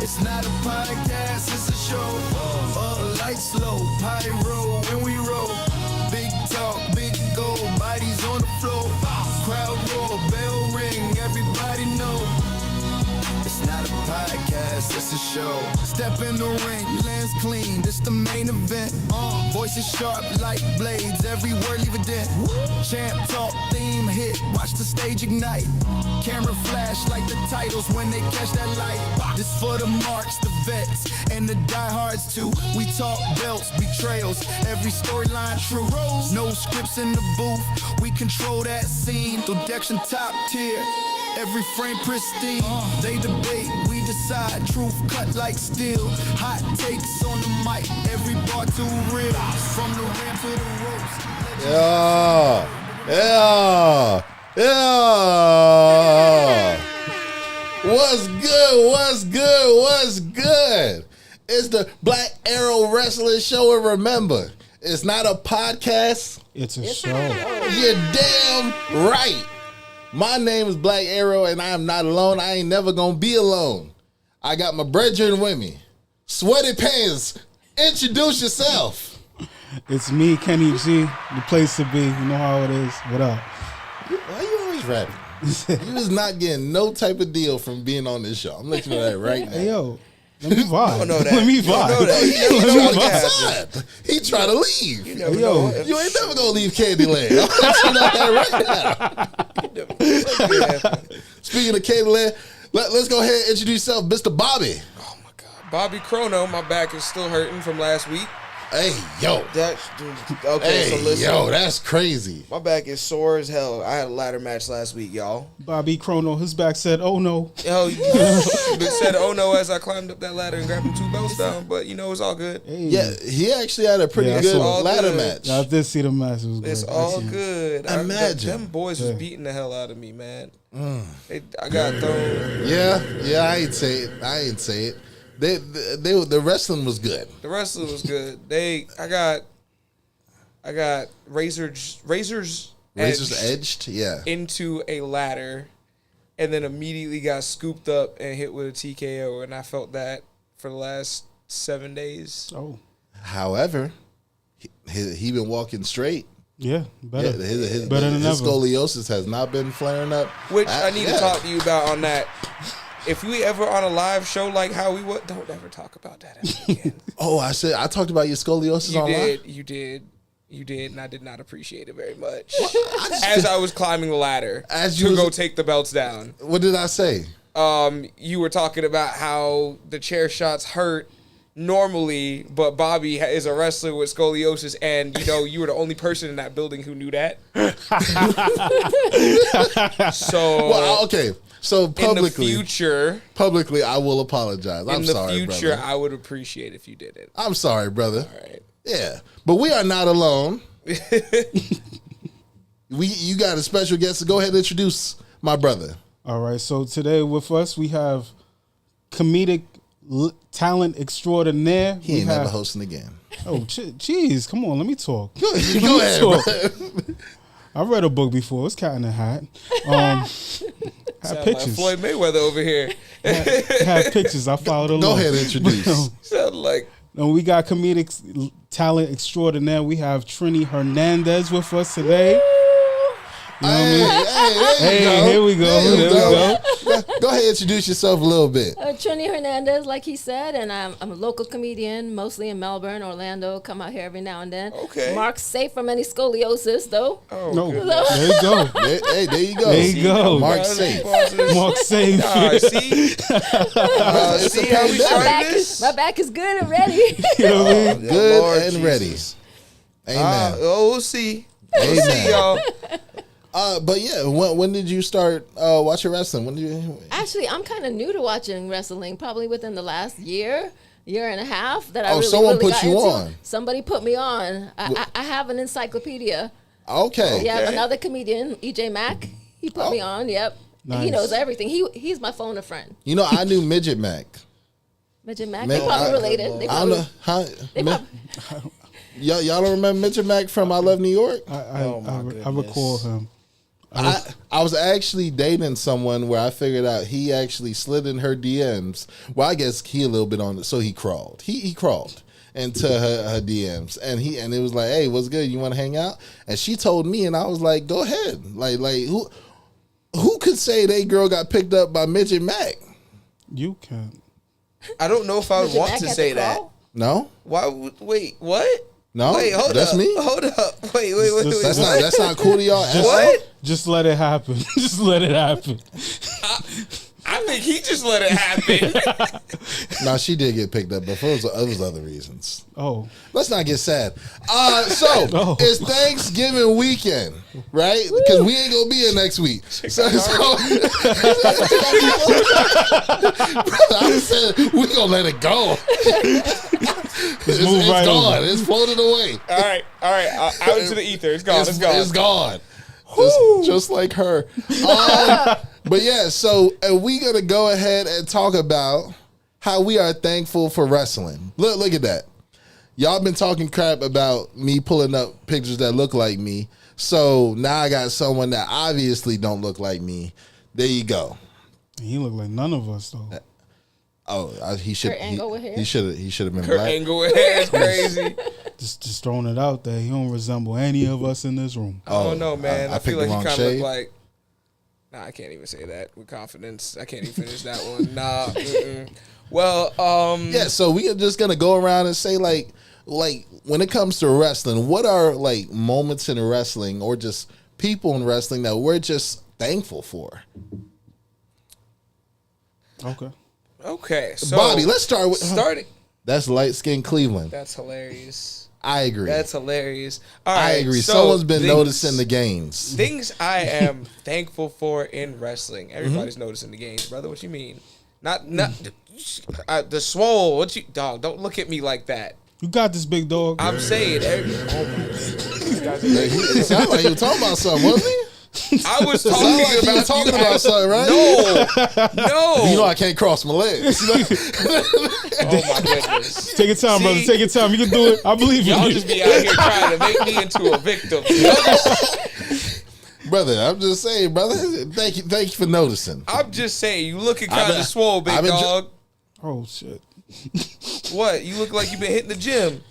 It's not a podcast, it's a show. Lights low, pyro when we roll. Big talk, big go, bodies on the floor. Crowd roar, bell ring, everybody know. It's not a podcast, it's a show. Step in the ring, lands clean, this the main event. Voices sharp like blades, every word leave a dent. Champ talk, theme hit, watch the stage ignite. Camera flash like the titles when they catch that light. This for the marks, the vets, and the diehards too. We talk belts, betrayals, every storyline true. No scripts in the booth, we control that scene. Production top tier. Every frame pristine, they debate, we decide. Truth cut like steel, hot takes on the mic. Every bar too real, from the ramp to the ropes. Yeah. What's good? What's good? What's good? It's the Black Arrow Wrestling Show, and remember, it's not a podcast. It's a show. You're damn right. My name is Black Arrow, and I am not alone. I ain't never gonna be alone. I got my brethren with me. Sweaty Pants, introduce yourself. It's me, Kenny G, the place to be. You know how it is. What up? Why you always rapping? You was not getting no type of deal from being on this show. I'm letting you know that right now. Hey, yo. Let me vibe. I don't know that. Let me You don't vibe. know that. You Let know me what can outside. He trying to leave. You never Yo. know. You ain't never gonna leave Candyland. I'm letting you know that right now. Speaking of Candyland, let's go ahead and introduce yourself, Mr. Bobby. Oh my God, Bobby Chrono. My back is still hurting from last week. Hey, yo. Okay, so listen. Yo, that's crazy. My back is sore as hell. I had a ladder match last week, y'all. Bobby Chrono, his back said, oh no. Yo, you said oh no as I climbed up that ladder and grabbed them 2 belts down, but you know it's all good. Hey. Yeah, he actually had a pretty Yeah, I good saw it. ladder All good. match. I did see the match. It was good. It's I all seen it. good. Imagine. Them boys was Yeah. beating the hell out of me, man. I got thrown. Yeah, I ain't say it. The wrestling was good. The wrestling was good. I got razor's Edged, yeah. into a ladder, and then immediately got scooped up and hit with a TKO, and I felt that for the last 7 days. Oh, However, he been walking straight. yeah. Better. Yeah, his Better than ever. scoliosis has not been flaring up. Which I need to talk to you about on that. If we ever on a live show like how we would, don't ever talk about that ever again. Oh, I talked about your scoliosis online. You did, and I did not appreciate it very much. As I was climbing the ladder to go take the belts down. What did I say? You were talking about how the chair shots hurt normally, but Bobby is a wrestler with scoliosis, and you were the only person in that building who knew that. So, Well, okay. So publicly, I will apologize. I'm sorry, future, brother. I would appreciate if you did it. I'm sorry, brother. All right. Yeah, but we are not alone. You got a special guest, so go ahead and introduce my brother. All right. So today with us, we have comedic talent extraordinaire. He ain't never hosting again. Oh, jeez. Come on. Let me talk. Go ahead, talk. brother. I read a book before. It's Cat in the Hat. Had Sound pictures. like Floyd Mayweather over here. Had pictures. I followed along. Go ahead and introduce. Sound like And we got comedic talent extraordinaire. We have Trini Hernandez with us today. You know what I mean? Hey, there you go. Here we go. There you There we go. Go ahead and introduce yourself a little bit. Trini Hernandez, like he said, and I'm a local comedian, mostly in Melbourne, Orlando. Come out here every now and then. Okay. Mark's safe from any scoliosis, though. No, goodness. there you go. There you go. There you go. Mark safe. Mark safe. See? It's See a how we pandemic. started this? My back is good and ready. You know what I mean? Good Lord and Jesus. ready. Amen. We'll see. We'll see, Amen. y'all. But yeah, when did you start watching wrestling? When did you? Actually, I'm kind of new to watching wrestling, probably within the last year and a half that I Oh, really, someone really put got you into. on. Somebody put me on. I have an encyclopedia. Okay. Yeah, another comedian, EJ Mack. He put me on. Yep. Nice. He knows everything. He's my phone a friend. You know, I knew Midget Mac. Midget Mack. Man, They probably I- related. They I don't probably, know how. they probably, Y'all don't remember Midget Mac from I Love New York? I recall him. I was actually dating someone where I figured out he actually slid in her DMs. Well, I guess he a little bit on it, so he crawled. He crawled into her DMs, and it was like, "Hey, what's good? You want to hang out?" And she told me, and I was like, "Go ahead." Like who could say they girl got picked up by Midget Mac? You can't. I don't know if I would Did you want back to at say the that. crawl? No, Why would, wait, what? no, Wait, hold that's up. me. Hold up. Wait. That's not cool to y'all. at all? What? Just let it happen. Just let it happen. I think he just let it happen. No, she did get picked up, but for those other reasons. Oh, Let's not get sad. So Oh. it's Thanksgiving weekend, right? Because we ain't gonna be here next week. So brother, I said we gonna let it go. It's move right gone. over. It's floated away. All right. Out into the ether. It's gone. It's gone. It's gone. Just like her. But yeah, so we gonna go ahead and talk about how we are thankful for wrestling. Look at that. Y'all been talking crap about me pulling up pictures that look like me. So now I got someone that obviously don't look like me. There you go. he look like none of us though. Oh, he should. Kurt Angle with hair? He should have been Her black. angle with hair is crazy. Just throwing it out there. He don't resemble any of us in this room. I don't know, man. I feel picked the like he wrong kind of look shade. like. Nah, I can't even say that with confidence. I can't even finish that one. Nah. Mm-mm. Well, Yeah, so we are just gonna go around and say like when it comes to wrestling, what are like moments in wrestling or just people in wrestling that we're just thankful for? Okay. okay. So Bobby, let's start with starting. That's light skinned Cleveland. That's hilarious. I agree. That's hilarious. All I right, agree. so Someone's been things- noticing the gains. Things I am thankful for in wrestling. Mm-hmm. Everybody's noticing the gains, brother. What you mean? Not the swole. What you dog? Don't look at me like that. You got this, big dog. I'm saying. Oh my goodness. These guys are Hey, it sounded like you were talking about something, wasn't he? I was Sounded talking like you were about talking you about something, right? No. You know I can't cross my legs. Oh my goodness. Take your time, brother. See? Take your time. You can do it. I believe in Y'all you. just be out here trying to make me into a victim. Brother, I'm just saying, brother. Thank you for noticing. I'm just saying, you looking I've kind been- of swole, big I've been dog. Oh shit. What? You look like you've been hitting the gym.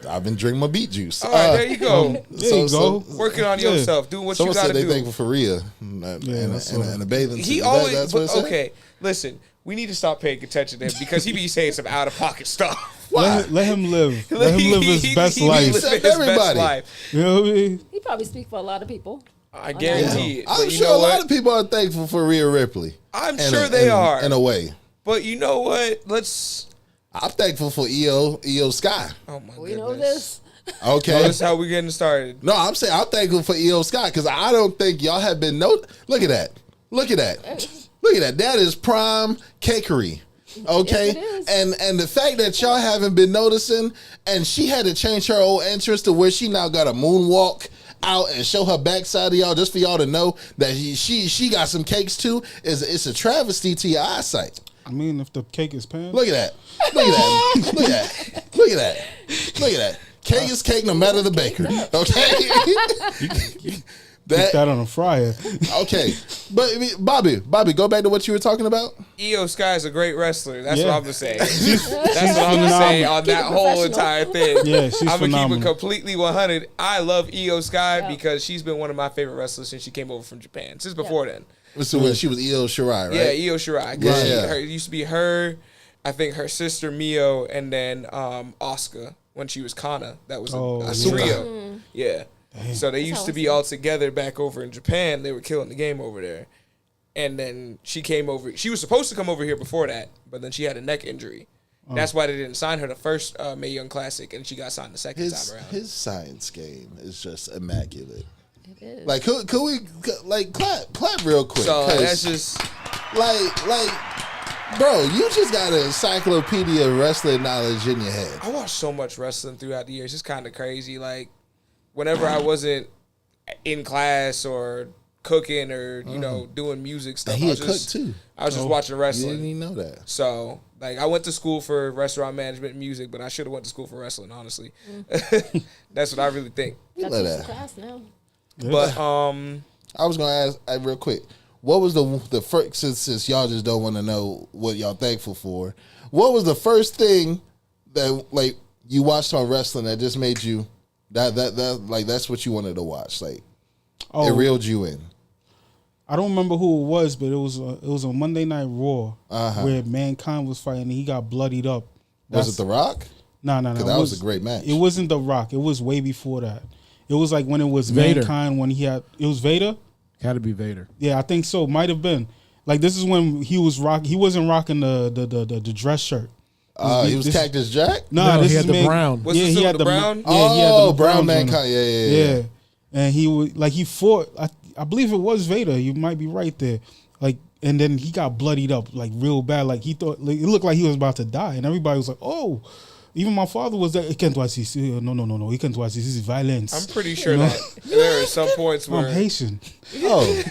I've been drinking my beet juice. All right, there you go. There you go. Working on Yeah. yourself, doing what you Someone got said to they do. thankful for Rhea that's what- and a bathing suit. He Is always, that's what it said? okay. Listen, we need to stop paying attention to him because he be saying some out of pocket stuff. Let him live. Let him live his best He be life. living Except his best everybody. life. You know what I mean? He probably speak for a lot of people. I guarantee it. I'm But you sure know a lot what? of people are thankful for Rhea Ripley. I'm sure they are. In a way. But you know what? Let's. I'm thankful for EO Sky. Oh my We goodness. know this. Okay. That's how we getting started. No, I'm saying I'm thankful for EO Sky because I don't think y'all have been Look at that. Look at that. Look at that. That is prime cakery. Okay. Yes, it is. And the fact that y'all haven't been noticing, and she had to change her old entrance to where she now got a moonwalk out and show her backside to y'all just for y'all to know that she got some cakes too. It's a travesty to your eyesight. I mean, if the cake is pan. Look at that. Look at that. Look at that. Look at that. Look at that. Cake is cake no matter the baker. Okay? Put that on a fryer. Okay. But I mean, Bobby, go back to what you were talking about. EO Sky is a great wrestler. That's Yeah. what I'm gonna say. That's what I'm gonna say on Keep that it whole professional. entire thing. Yeah, she's I'm gonna keep phenomenal. it completely 100. I love EO Sky because she's been one of my favorite wrestlers since she came over from Japan. Since before then. So when she was Io Shirai, right? Yeah, Io Shirai. 'Cause Yeah, she- yeah. her- it used to be her, I think her sister Mio, and then Asuka when she was Kana. That was Oh, a yeah. trio. Yeah. So they used to be all together back over in Japan. They were killing the game over there. And then she came over. She was supposed to come over here before that, but then she had a neck injury. That's why they didn't sign her the first Mae Young Classic, and she got signed the second time around. His science game is just immaculate. It is. Like, could we like clap real quick? So 'Cause, that's just like, bro, you just got an encyclopedia of wrestling knowledge in your head. I watched so much wrestling throughout the years. It's kind of crazy. Like, whenever I wasn't in class or cooking or doing music stuff. And he I was a cook just, too. I was just watching You wrestling. didn't even know that. So, like, I went to school for restaurant management and music, but I should have went to school for wrestling, honestly. That's what I really think. We Got love you some that. class now. But I was gonna ask real quick. What was the first? Since y'all just don't want to know what y'all thankful for, what was the first thing that like you watched on wrestling that just made you that like that's what you wanted to watch? Like it reeled you in. I don't remember who it was, but it was a Monday Night Raw where Mankind was fighting and he got bloodied up. Was it The Rock? No. Because that was a great match. It wasn't The Rock. It was way before that. It was like when it was Vader. Mankind when it was Vader. Had to be Vader. Yeah, I think so. Might have been. Like this is when he wasn't rocking the dress shirt. He was Cactus Jack? Nah, No, this he is had the brown. Was it still the brown? Yeah, he had the Brown browns on Mankind. him. Yeah. And he was like he fought. I believe it was Vader. You might be right there. Like, and then he got bloodied up like real bad. Like he thought it looked like he was about to die, and everybody was like, "Oh." Even my father was there. He can't watch this. No. He can't watch this. This is violence. I'm pretty sure that there are some points I'm where Haitian. Oh,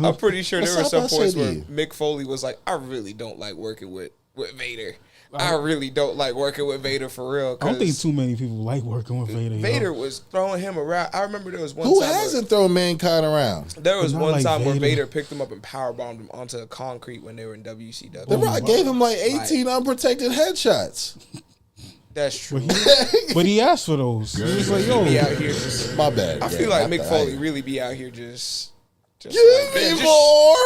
I'm pretty sure there were What's some up, points I where said Mick Foley was like, I really don't like working with Vader. I really don't like working with Vader for real. I don't think too many people like working with Vader. Vader was throwing him around. I remember there was one who time hasn't thrown Mankind around? there was But not one like time where Vader. Vader picked him up and powerbombed him onto concrete when they were in WCW. The Rock gave him like 18 unprotected headshots. That's true. But he asked for those. He was like, "Yo, Be out here just, My bad. I feel like Mick Foley really be out here just Give like, me man, more.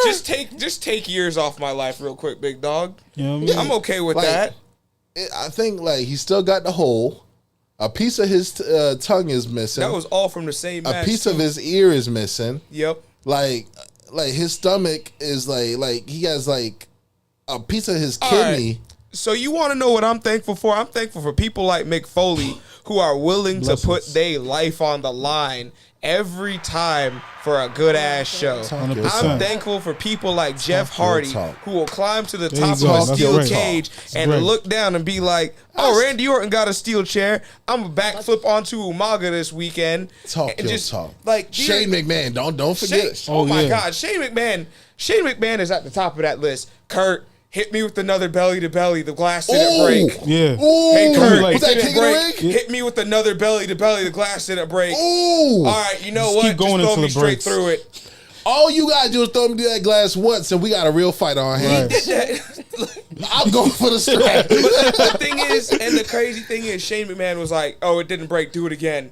just take years off my life real quick, big dog. you know what I mean?" I'm okay with Like, that. I think like he still got the hole. A piece of his tongue is missing. That was all from the same a match. piece of his ear is missing. Yep. Like his stomach is like he has like a piece of his All kidney. right. So you want to know what I'm thankful for? I'm thankful for people like Mick Foley who are willing to put their life on the line every time for a good ass show. 100%. I'm thankful for people like Jeff Hardy talk. who will climb to the There top you of go. a That's steel great. cage That's and great. look down and be like, "Oh, Randy Orton got a steel chair. I'm a backflip onto Umaga this weekend." Talk and your talk. Like Shane McMahon, don't forget. Oh my yeah. God, Shane McMahon is at the top of that list. Kurt, hit me with another belly to belly. The glass didn't break. Yeah. Ooh, Hey Kurt, like- was that didn't King of the break. Ring? Hit me with another belly to belly. The glass didn't break. Ooh. All right, you know Just what? keep going Just throw until me it straight breaks. through it. All you gotta do is throw me through that glass once, and we got a real fight on hands. I'm going for the strap. The thing is, and the crazy thing is, Shane McMahon was like, "Oh, it didn't break. Do it again.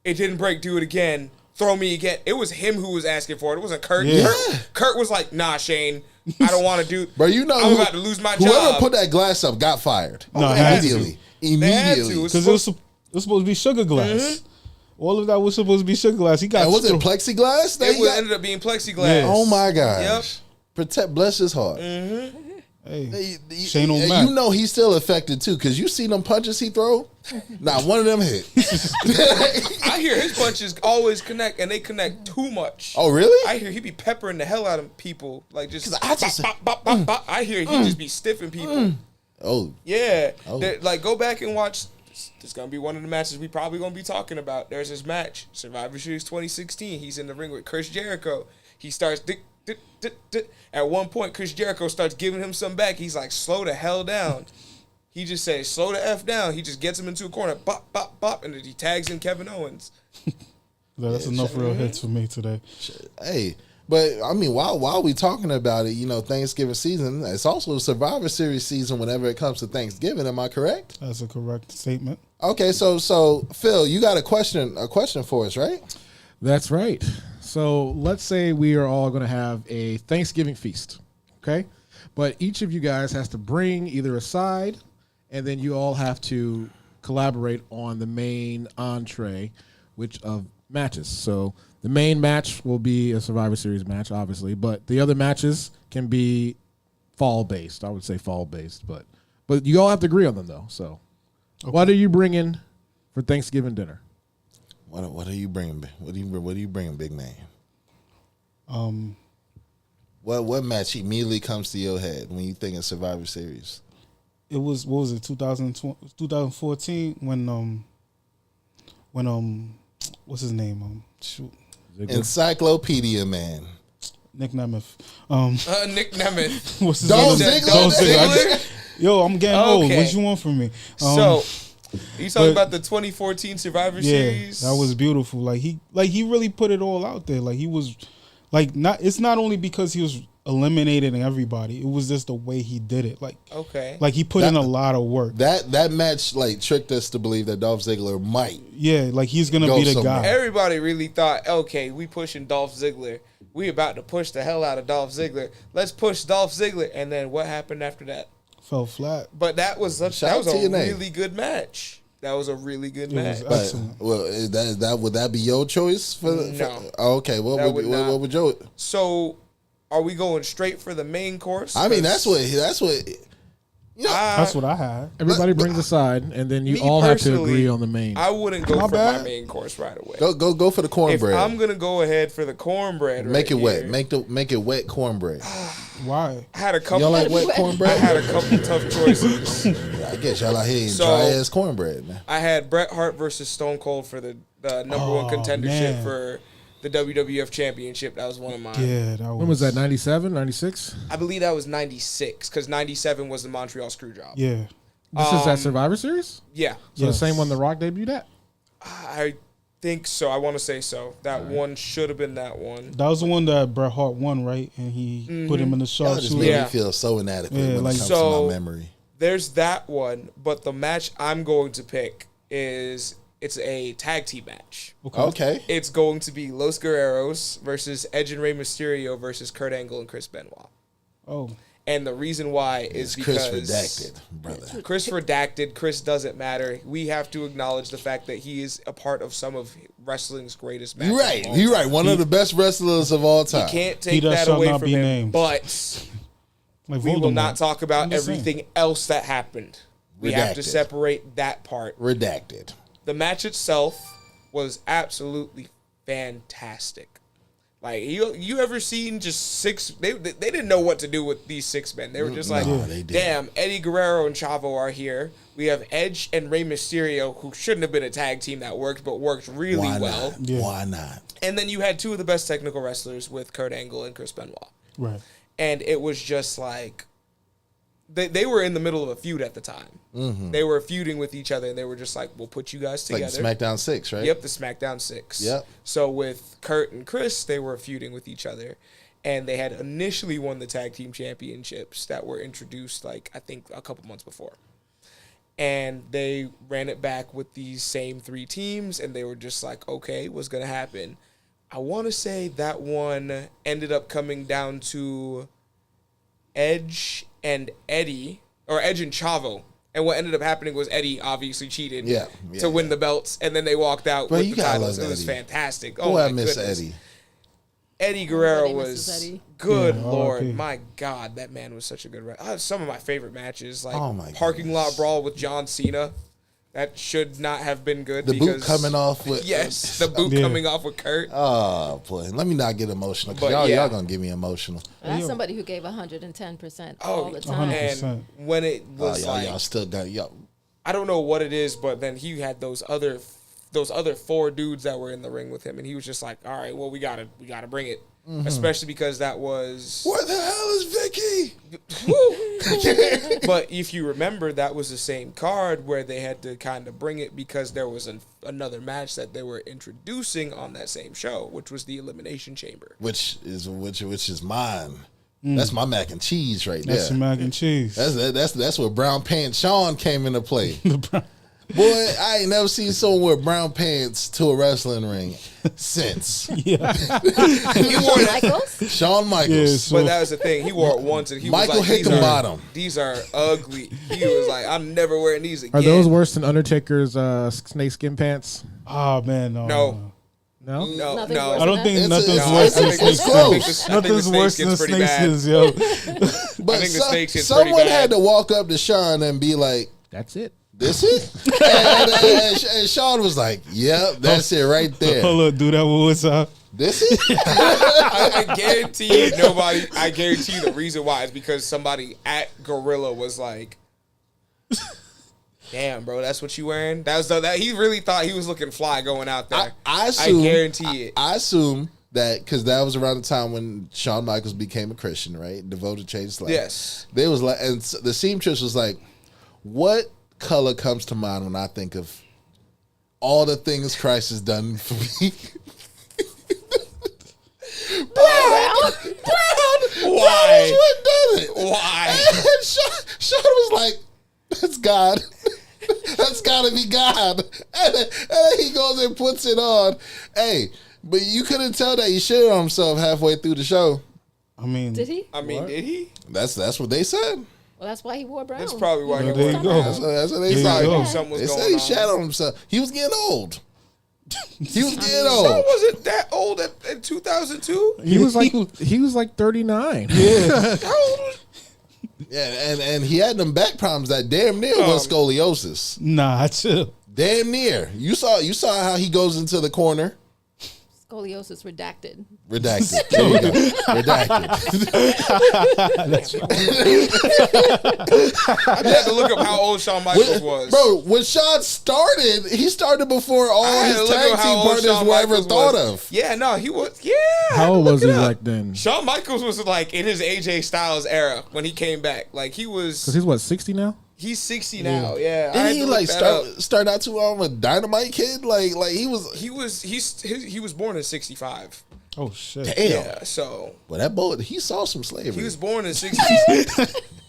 It didn't break. Do it again. Throw me again." It was him who was asking for it. It wasn't Kurt. Yeah. Kurt was like, "Nah, Shane, I don't want to do." Bro, you know I'm about to lose my whoever job. put that glass up got fired. No, it had to. immediately. They had to. Immediately. Because it was supposed to be sugar glass. All of that was supposed to be sugar glass. He got And was it through- plexiglass? that It he was, got? ended up being plexiglass. Oh my gosh. Yep. Protect, bless his heart. Hey, Shane And O'Mac. you know he's still affected too, because you see them punches he throw. Not one of them hit. I hear his punches always connect, and they connect too much. Oh really? I hear he be peppering the hell out of people, like just. 'Cause I just- bop, bop, bop, bop, bop. I hear he just be stiffing people. Oh, Yeah, Oh. like go back and watch. This is gonna be one of the matches we probably gonna be talking about. There's his match, Survivor Series 2016. He's in the ring with Chris Jericho. He starts. At one point, Chris Jericho starts giving him some back. He's like, "Slow the hell down." He just says, "Slow the f down." He just gets him into a corner, bop, bop, bop, and then he tags in Kevin Owens. That's enough real hits for me today. hey. But I mean, while we talking about it, you know, Thanksgiving season, it's also Survivor Series season whenever it comes to Thanksgiving. Am I correct? That's a correct statement. Okay, so Phil, you got a question for us, right? That's right. So let's say we are all going to have a Thanksgiving feast, okay? But each of you guys has to bring either a side, and then you all have to collaborate on the main entree, which of matches. So the main match will be a Survivor Series match, obviously, but the other matches can be fall-based. I would say fall-based, but you all have to agree on them, though. So what are you bringing for Thanksgiving dinner? What are you bringing? What are you bringing, big man? What match immediately comes to your head when you think of Survivor Series? It was, what was it, 2014 when what's his name? Shoot. Encyclopedia Man. Nick Nemeth. Nick Nemeth. What's his Dolph name? Ziggler? Dolph Ziggler? Yo, I'm getting old. Okay. What you want from me? So, you talking but- about the 2014 Survivor yeah, Series? that was beautiful. Like he really put it all out there. Like he was, like not. It's not only because he was eliminating everybody. It was just the way he did it. Okay. Like he put in a lot of work. That match like tricked us to believe that Dolph Ziggler might. Yeah, like he's gonna Go be the somewhere. guy. Everybody really thought, okay, we pushing Dolph Ziggler. We about to push the hell out of Dolph Ziggler. Let's push Dolph Ziggler. And then what happened after that? Fell flat. But that was Shout a out TNA. really good match. That was a really good It match. was But excellent. well, is that would that be your choice for? No. Oh, okay. What That would would not. what would your? So, are we going straight for the main course? I mean, that's 'Cause what. You know, That's what I had. Everybody brings a side, and then you me all have to personally, agree on the main. I wouldn't go My for my bad. main course right away. go for the If cornbread. I'm gonna go ahead for the cornbread, Make right it wet. here, Make it wet cornbread. Why? I had a You couple. don't like wet I cornbread? had a couple tough choices. I guess y'all out here eating So- dry ass cornbread. Man. I had Bret Hart versus Stone Cold for the number one contendership man. for the WWF Championship. That was one of mine. Yeah, that was. When was that? 97, 96? I believe that was 96 because 97 was the Montreal Screwjob. Yeah. This is that Survivor Series? Yeah, So Yes. the same one The Rock debuted at? I think so. I want to say so. That one should have been that one. That was the one that Bret Hart won, right? And he put him in the Y'all just sharpshooter. made Yeah. me feel so inadequate Yeah, when it like- comes So- to my memory. There's that one, but the match I'm going to pick is it's a tag team match. Okay. It's going to be Los Guerreros versus Edge and Rey Mysterio versus Kurt Angle and Chris Benoit. Oh, And the reason why is It's Chris because redacted, brother. Chris redacted. Chris doesn't matter. We have to acknowledge the fact that he is a part of some of wrestling's greatest matches. You're right. of all You're time. right. One of the best wrestlers of all time. You can't He take that that shall away not from be him. named. But like we will Voldemort. not talk about I'm just saying. everything else that happened. We have to Redacted. separate that part. Redacted. The match itself was absolutely fantastic. Like you ever seen just six? They didn't know what to do with these six men. They were just like, No, they didn't. damn, Eddie Guerrero and Chavo are here. We have Edge and Rey Mysterio, who shouldn't have been a tag team that worked, but worked really Why well. not? Yeah. Why not? And then you had two of the best technical wrestlers with Kurt Angle and Chris Benoit. Right. And it was just like they were in the middle of a feud at the time. Mm-hmm. They were feuding with each other, and they were just like, "We'll put you guys Like together." SmackDown 6, right? Yep, the SmackDown 6. Yep. So with Kurt and Chris, they were feuding with each other. And they had initially won the tag team championships that were introduced, like, I think a couple months before. And they ran it back with these same three teams, and they were just like, okay, what's going to happen? I want to say that one ended up coming down to Edge and Eddie, or Edge and Chavo. And what ended up happening was Eddie obviously cheated Yeah, to win the belts, and then they walked out Bro, with you the gotta titles. love It was Eddie. fantastic. Boy, Oh my I miss goodness. Eddie. Eddie Guerrero Everybody was misses Eddie. good, Yeah, Lord. RIP. My God, that man was such a good wrestler. Some of my favorite matches, like Oh my parking lot goodness. brawl with John Cena. That should not have been good. The boot because, coming off with yes, the boot Yeah. coming off with Kurt. Oh boy, let me not get emotional because But y'all, yeah. y'all gonna get me emotional. That's yo. somebody who gave 110% Oh, all the time. 100%. and when it was y'all, like, y'all still got y'all. I don't know what it is, but then he had those other four dudes that were in the ring with him, and he was just like, all right, well, we gotta bring it. Especially because that was Where the hell is Vicky? But if you remember, that was the same card where they had to kind of bring it because there was another match that they were introducing on that same show, which was the Elimination Chamber. Which is mine. That's my mac and cheese right That's there. some mac and cheese. That's where Brown Pants Sean came into play. Boy, I ain't never seen someone wear brown pants to a wrestling ring since. Yeah. He wore that, Michaels? Shawn Michaels. Yeah, so- but that was the thing. He wore it once, and he Michael was like, Hickenbottom. These are ugly." He was like, "I'm never wearing these again." Are those worse than Undertaker's snakeskin pants? Oh man, no. No. No? No, Nothing's no. worse I don't than think It's- nothing's it's- worse than it's snake close. skins. I think the Nothing's worse than snakeskin's pretty snake bad. skins, yo. But I think the snake shit's pretty someone bad. had to walk up to Sean and be like, That's it. "This it?" and Sean was like, "Yep, that's it right there. Hold up, do that one more time. This it." I guarantee you nobody. I guarantee you the reason why is because somebody at Gorilla was like, Damn, bro, that's what you wearing? That he really thought he was looking fly going out there. I assume, guarantee it. I assume that because that was around the time when Shawn Michaels became a Christian, right? Devoted to change his life. Yes. They was like, and the seamstress was like, "What color comes to mind when I think of all the things Christ has done for me?" Brown. Why? Brown was what done it. Why? And Sean was like, "That's God. That's gotta be God." And then he goes and puts it on. Hey, but you couldn't tell that he shitted on himself halfway through the show. I mean, Did he? I mean, did he? That's what they said. Well, that's why he wore brown. That's probably why he Well, there wore you go. That's what they There you said. go. something was They going said he on. shat on himself. He was getting old. He was getting Sean old. wasn't that old in 2002. He was like 39. yeah. How old was Yeah, and he had them back problems that damn near was scoliosis. Nah, chill. Damn near. You saw how he goes into the corner. Scoliosis redacted. Redacted. There you go. Redacted. I had to look up how old Shawn Michaels was. Bro, when Shawn started, he started before all I had to his look up tag how team old partners Shawn were ever Michaels thought was. of. Yeah, no, he was. Yeah. I had How to old look was it he up. back then? Shawn Michaels was like in his AJ Styles era when he came back. Like he Because was. he's what, 60 now? He's 60 now. Yeah. I had Didn't he to like look that up. start out too on a Dynamite Kid? Like he was. He was born in 65. Oh shit. Damn. Yeah. So Well, that boy, he saw some slavery. he was born in 60.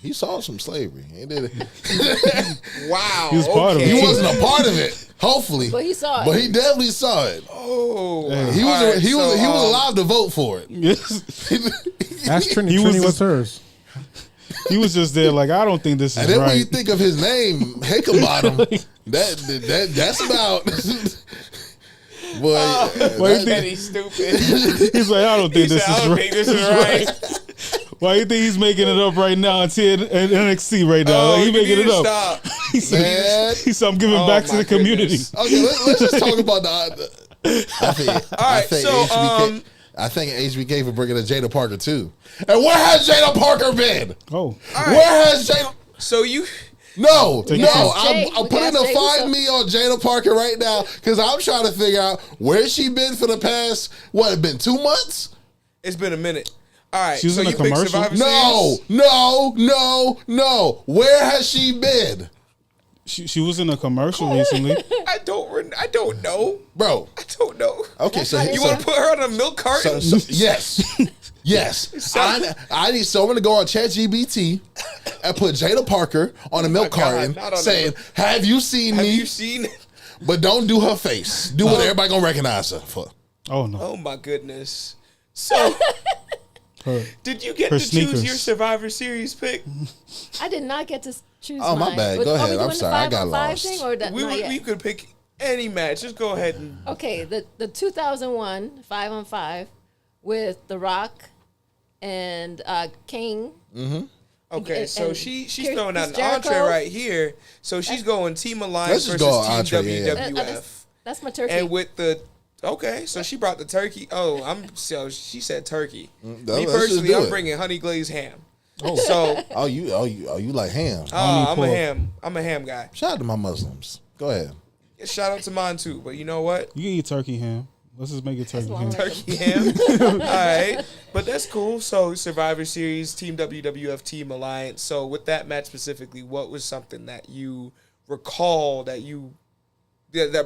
He saw some slavery. He did it. Wow. He was part of it. He Okay. wasn't a part of it. Hopefully, But he saw it. But he definitely saw it. Oh. He was. All right, he was. so, He was alive to vote for it. Yes. Ask Trini. He was Trini, what's just- hers? He was just there like, I don't think this is And then when you right. think of his name, Hickenbottom, that's about. Boy, Why you And think, he's stupid. he's like, I don't He think said, this I is don't right. think this is right. Why you think he's making it up right now? It's here in NXT right now. Oh, Like, he you making need it to up. stop. He said, Man. he said, I'm giving Oh, back to my the community. goodness. Okay, let's just talk about the. I think. All right, so, I think HBK for bringing in Jada Parker too. And where has Jada Parker been? Oh, Where has Jada? So you. No, Take no. it back. I'm We putting gotta a say find so. me on Jada Parker right now because I'm trying to figure out where she been for the past. What? It been 2 months? It's been a minute. All right. She was so in a you picked commercial? Survivor No, Series? no. Where has she been, she was in a commercial recently. I don't know. bro? I don't know. Okay, so You want to put her on a milk carton? yes, yes. I need someone to go on ChatGPT and put Jada Parker on a milk God, carton, not on saying, "Have you seen Have me?" you seen? But don't do her face. Do what everybody gonna recognize her for. Oh no. Oh my goodness. So Her- did you get Her to choose sneakers. your Survivor Series pick? I did not get to choose Oh, my mine. bad. But Go are ahead. we I'm doing the sorry. I 5 got on 5 lost. thing or that, not yet? We could pick any match. Just go ahead and. Okay, the 2001 5 on 5 with The Rock and King. Okay, and- so and she's Chris throwing out an Jericho. entree right here. So she's going Team Alliance Let's just versus go Team entree, yeah. WWF. That's my turkey. And with the so she brought the turkey. So she said turkey. Me let's just personally, do I'm it. bringing honey glazed ham. So Oh, you like ham? I'm a pork. ham. I'm a ham guy. Shout out to my Muslims. Go ahead. Shout out to mine too. But you know what? You can eat turkey ham. Let's just make it turkey long ham. as- Turkey ham. All right. But that's cool. So Survivor Series, Team WWF, Team Alliance. So with that match specifically, what was something that you recall that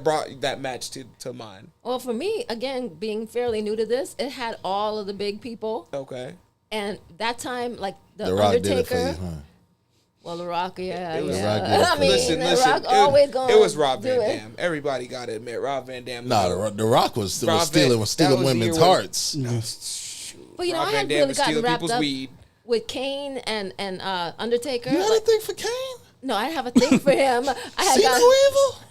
brought that match to mind? Well, for me, again, being fairly new to this, it had all of the big people. Okay. And that time, like The The Rock did it for you, Undertaker. huh? Well, The Rock, yeah. It was yeah. Rock did it I for mean, you. Listen. The Rock always going It was Rob do Van it. Dam. Everybody got to admit, Rob Van Dam. Nah, the Rock was Rob stealing Van- that was the women's year when- hearts. But, you know, Rob I Van had Dam really was gotten stealing wrapped people's up weed. with Kane and Undertaker. You had Like, a thing for Kane? no, I didn't have a thing for him. I had See gotten, no evil?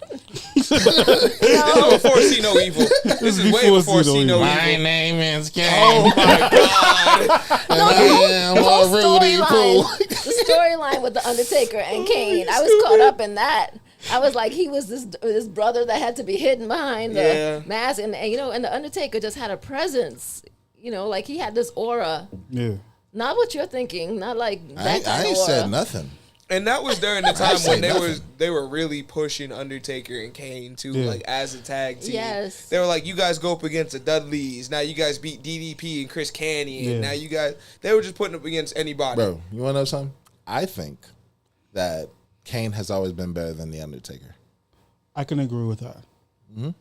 This is before See No Evil. This is way before before See No See No Evil. Evil. name is Kane. Oh my God. and I am the whole a Rudy Poo. storyline, the storyline with the Undertaker and Kane. I was caught up in that. I was like, he was this brother that had to be hidden behind the Yeah. mask, and you know, and the Undertaker just had a presence. You know, like he had this aura. Yeah. Not what you're thinking. Not like that I kind ain't of aura. said nothing. And that was during the I time say when nothing. they were really pushing Undertaker and Kane too, Yeah. like as a tag team. Yes. They were like, you guys go up against the Dudleys. Now you guys beat DDP and Chris Canyon. Yeah. Now you guys, they were just putting up against anybody. Bro, you want to know something? I think that Kane has always been better than the Undertaker. I can agree with that.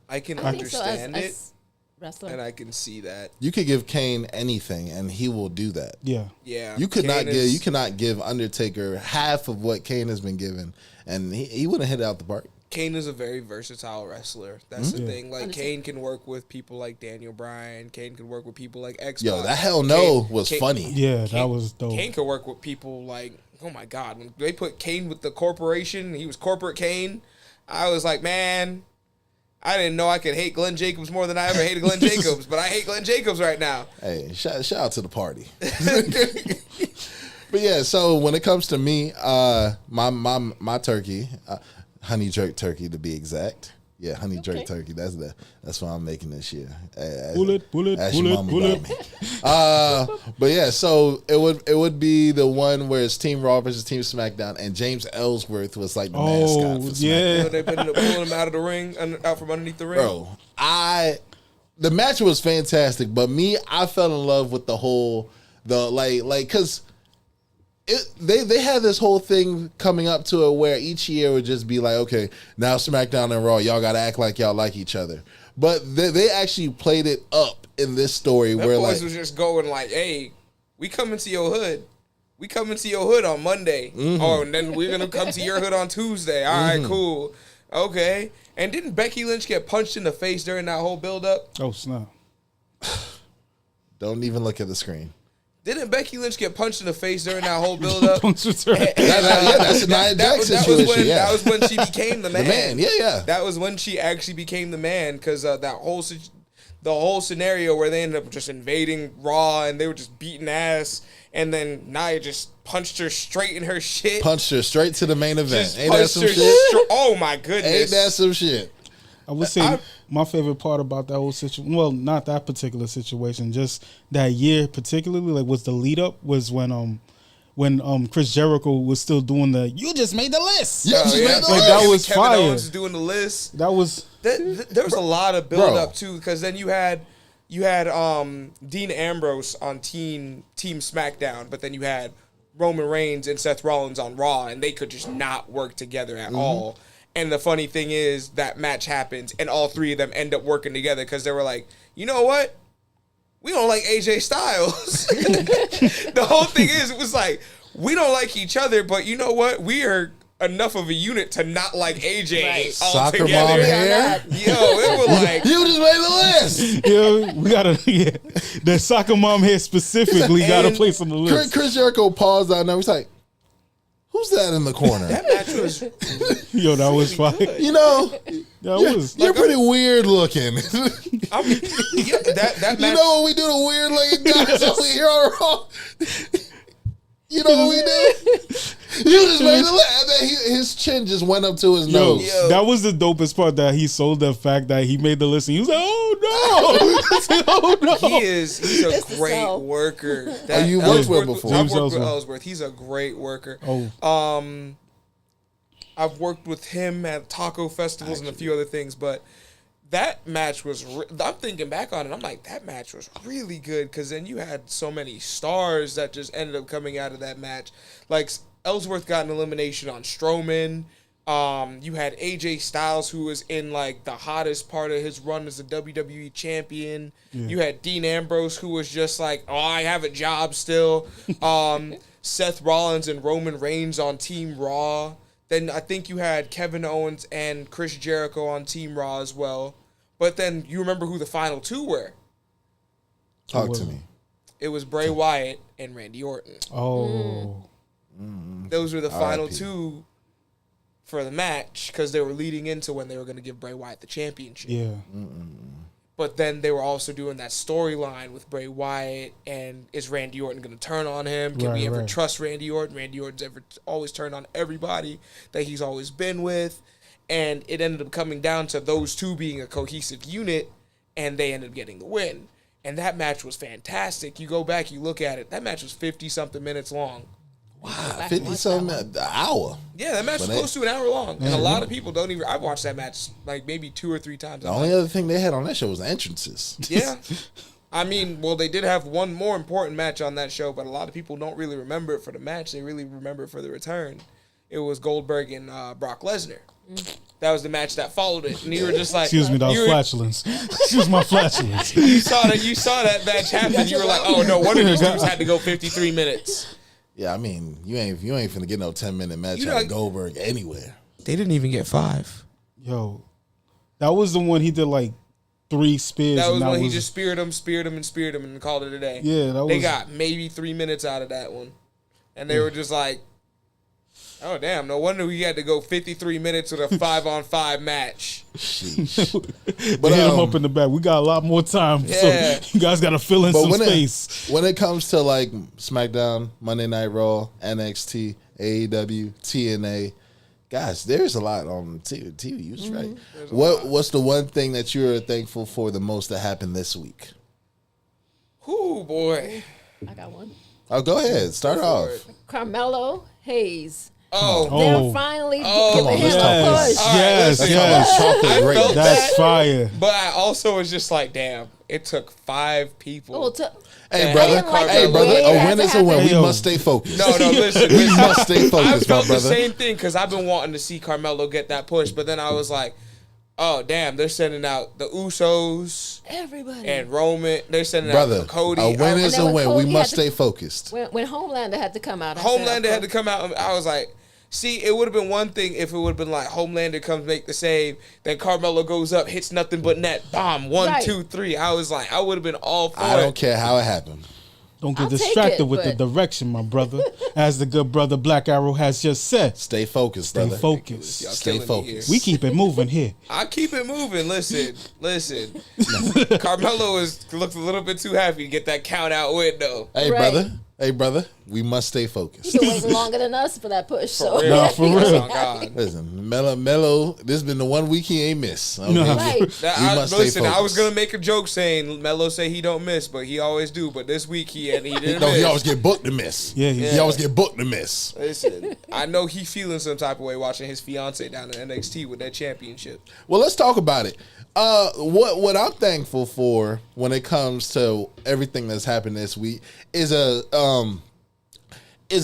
I can I think so, understand it, as wrestler. and I can see that. You could give Kane anything, and he will do that. Yeah. Yeah, You could not Kane is- give. You cannot give Undertaker half of what Kane has been given, and he wouldn't hit it out the park. Kane is a very versatile wrestler. That's the Yeah. thing. Like Kane can work with people like Daniel Bryan. Kane can work with people like X. Yo, that Hell No was funny. Yeah, that was dope. Kane could work with people like, oh my God, when they put Kane with the corporation, he was corporate Kane. I was like, man, I didn't know I could hate Glenn Jacobs more than I ever hated Glenn Jacobs, but I hate Glenn Jacobs right now. Hey, shout out to the party. But yeah, so when it comes to me, my turkey, honey jerk turkey to be exact. Yeah, honey jerk turkey. That's what I'm making this year. Bullet, Ask your mama bullet. about me. But yeah, so it would be the one where it's Team Raw versus Team SmackDown, and James Ellsworth was like the mascot Oh, for SmackDown. yeah. They ended up pulling him out of the ring, out from underneath the ring. Bro, the match was fantastic, but I fell in love with because they had this whole thing coming up to it where each year would just be like, okay, now SmackDown and Raw, y'all got to act like y'all like each other. But they actually played it up in this story That where boys like, was just going like, hey, we coming to your hood. We coming to your hood on Monday. Oh, and then we're going to come to your hood on Tuesday. All right, cool. Okay. And didn't Becky Lynch get punched in the face during that whole build-up? Oh, snap. don't even look at the screen. Didn't Becky Lynch get punched in the face during that whole build-up? Punk's return. That's a Nia Jax situation. That was when she became the man. The man, yeah. That was when she actually became the man, because the whole scenario where they ended up just invading Raw and they were just beating ass, and then Nia just punched her straight in her shit. Punched her straight to the main event. Just Ain't that punched some her shit? oh my goodness! Ain't that some shit? I would say my favorite part about that whole situation, well, not that particular situation, just that year particularly, like was the lead up was when Chris Jericho was still doing the "you just made the list." Yeah, just made the Like, list. that was Kevin fire. Owens doing the list. That was There was a lot of build Bro. up too, because then you had Dean Ambrose on Team SmackDown, but then you had Roman Reigns and Seth Rollins on Raw, and they could just not work together at all. And the funny thing is that match happens, and all three of them end up working together because they were like, you know what? We don't like AJ Styles. The whole thing is, it was like, we don't like each other, but you know what? We are enough of a unit to not like AJ Right. all Soccer together. mom Yeah, hair. that- Yo, it was like, You just made the list. yeah, we gotta the soccer mom here specifically got a And place on the list. Chris Jericho paused out and he's like, "Who's that in the corner?" that match was Yo, that was fire. You know, That was you're pretty weird looking. I'm, yeah, that You match. know what we do to weird looking guys over here on Raw? You know what we do? You just made the list. And then his chin just went up to his Yo, nose. Yo. that was the dopest part, that he sold the fact that he made the list and he was like, "Oh no, oh no!" He's Just a to great sell. worker. you worked with before? I've James worked with Ellsworth. Ellsworth. He's a great worker. Oh. I've worked with him at taco festivals and a few other things, but that match was. I'm thinking back on it. I'm like, that match was really good, because then you had so many stars that just ended up coming out of that match. Like Ellsworth got an elimination on Strowman. You had AJ Styles, who was in like the hottest part of his run as a WWE champion. You had Dean Ambrose, who was just like, oh, I have a job still. Seth Rollins and Roman Reigns on Team Raw. Then I think you had Kevin Owens and Chris Jericho on Team Raw as well. But then you remember who the final two were? Talk to me. It was Bray Wyatt and Randy Orton. Oh, Those were the final R.I.P. two for the match, because they were leading into when they were going to give Bray Wyatt the championship. yeah. But then they were also doing that storyline with Bray Wyatt, and is Randy Orton going to turn on him? Can we Right, ever right. trust Randy Orton? Randy Orton's always turned on everybody that he's always been with. And it ended up coming down to those two being a cohesive unit, and they ended up getting the win. And that match was fantastic. You go back, you look at it, that match was 50-something minutes long. Wow, 50 something an hour. Yeah, that match was But close to an hour long, and a lot of people don't even. I've watched that match like maybe 2 or 3 times. The only other thing they had on that show was the entrances. Yeah. I mean, well, they did have one more important match on that show, but a lot of people don't really remember it for the match. They really remember it for the return. It was Goldberg and Brock Lesnar. That was the match that followed it, and you were just like, Excuse me, that was you were- flatulence. Excuse my flatulence. You saw that match happen. You were like, oh no, one of these dudes had to go 53 minutes. Yeah, I mean, you ain't finna get no 10-minute match You out know- of Goldberg anywhere. They didn't even get 5. Yo, that was the one he did like 3 spears. That was and when he just speared him, and called it a day. Yeah, that They was- got maybe 3 minutes out of that one, and they were just like, "Oh damn! No wonder we had to go 53 minutes with a 5-on-5 match." But hit him up in the back. We got a lot more time, Yeah. so you guys got to fill in But some when space. when it comes to like SmackDown, Monday Night Raw, NXT, AEW, TNA, guys, there's a lot on TV. You was right. What's the one thing that you're thankful for the most that happened this week? Ooh boy! I got one. Oh, go ahead. Start off. Carmelo Hayes. Oh, They're finally giving on, him let's a talk push. All right, Yes, listen. yes. Chocolate I grape. felt That's that, fire. but I also was just like, damn! It took 5 people. Oh, to- Hey, I brother. didn't like Hey, the brother. way A that win is a win. Hey, We yo. must stay focused. No, listen. We must stay I focused, my felt the brother. same thing because I've been wanting to see Carmelo get that push, but then I was like, oh damn, they're sending out the Usos everybody. and Roman. They're sending Brother, out Cody. a win I was is then a when win. We Cody had must to- stay focused. when Homelander had to come out, I said, Homelander had to come out. And I was like, see, it would have been one thing if it would have been like Homelander comes make the save, then Carmelo goes up, hits nothing but net, bomb, 1, Right. 2, 3. I was like, I would have been all for I don't it. care how it happened. Don't get I'll take distracted it, with the but- direction, my brother. As the good brother Black Arrow has just said, Stay focused, stay brother. focused. Y'all Stay killing me here. focused. We keep it moving here. I keep it moving. Listen. Carmelo looked a little bit too happy to get that count out window. Hey, Right. brother. We must stay focused. You've been waiting longer than us for that push. So real. Nah, for real. Oh God. Listen, Mello, this has been the one week he ain't missed. Okay? No. Right. must stay Listen, I was focused. gonna make a joke saying Melo say he don't miss, but he always do. But this week he didn't No, miss. he always get booked to miss. Yeah, He always get booked to miss. Listen, I know he feeling some type of way watching his fiance down in NXT with that championship. Well, let's talk about it. What I'm thankful for when it comes to everything that's happened this week is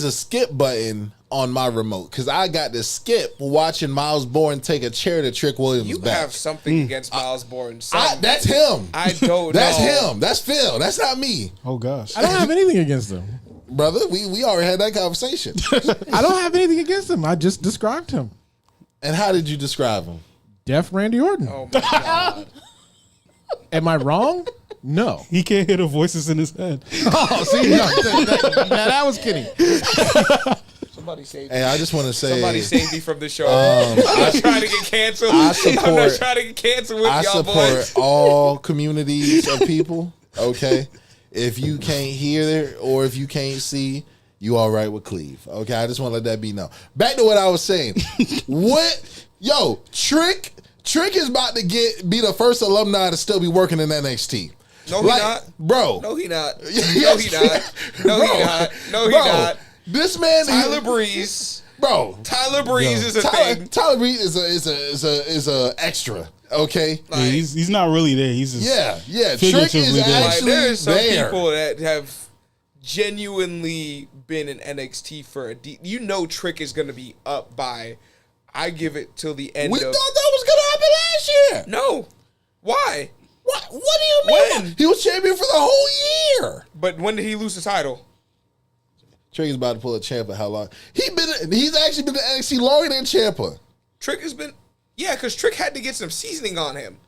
a skip button on my remote because I got to skip watching Miles Bourne take a chair to Trick Williams You back. have something against Miles Bourne. That's him. I don't That's know. him. That's Phil. That's not me, Oh gosh. I don't have anything against him. brother. We already had that conversation. I don't have anything against him. I just described him. And how did you describe him? Deaf Randy Orton. Oh my God. Am I wrong? No. He can't hear the voices in his head. Oh, see, no, that was kidding. Somebody save Hey, I just want to say, Somebody save me from the show. I'm not trying to get canceled. I I'm support- not trying to get canceled with I y'all support boys. all communities of people. Okay, if you can't hear or if you can't see, you all right with Cleve. Okay, I just want to let that be known. Back to what I was saying. Trick is about to be the first alumni to still be working in NXT. No, he not. Bro. No, he not. No, Yes. he not. No, Bro. he not. No, he Bro, not. This man, Tyler Breeze. bro. Tyler Breeze is a Tyler, thing. Tyler Breeze is a extra. Okay. Yeah, he's not really there. He's just Yeah. Trick is Figuratively there. Like, actually there are some there. people that have genuinely been in NXT for you know Trick is going to be up by, I give it till the end We of. thought that was gonna happen last year. No. Why? What do you mean? When? He was champion for the whole year. But when did he lose the title? Trick is about to pull a Ciampa. How long? He's actually been in NXT longer than Ciampa. Trick has been. Yeah, because Trick had to get some seasoning on him.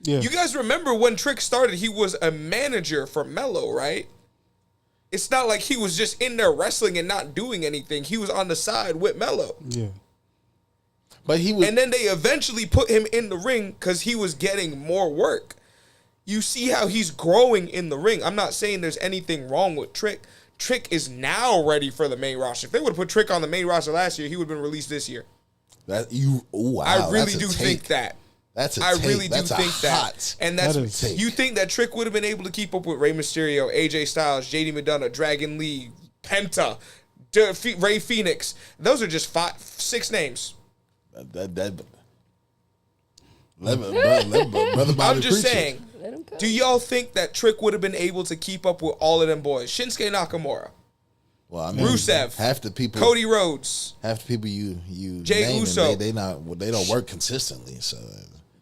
yeah. You guys remember when Trick started, he was a manager for Mello, right? It's not like he was just in there wrestling and not doing anything. He was on the side with Mello. yeah. But he was. And then they eventually put him in the ring because he was getting more work. You see how he's growing in the ring. I'm not saying there's anything wrong with Trick. Trick is now ready for the main roster. If they would have put Trick on the main roster last year, he would have been released this year. Wow, I really that's a do take. think that. That's a I take. really do That's a think that. hot. And that's That is- you think that Trick would have been able to keep up with Rey Mysterio, AJ Styles, JD McDonough, Dragon Lee, Penta, Ray Phoenix. Those are just 6 names. Brother Bobby I'm just preaching. saying. Let him go. Do y'all think that Trick would have been able to keep up with all of them boys? Shinsuke Nakamura, Well, I mean, Rusev, half the people, Cody Rhodes. half the people you Jey naming, Uso. they don't work consistently. So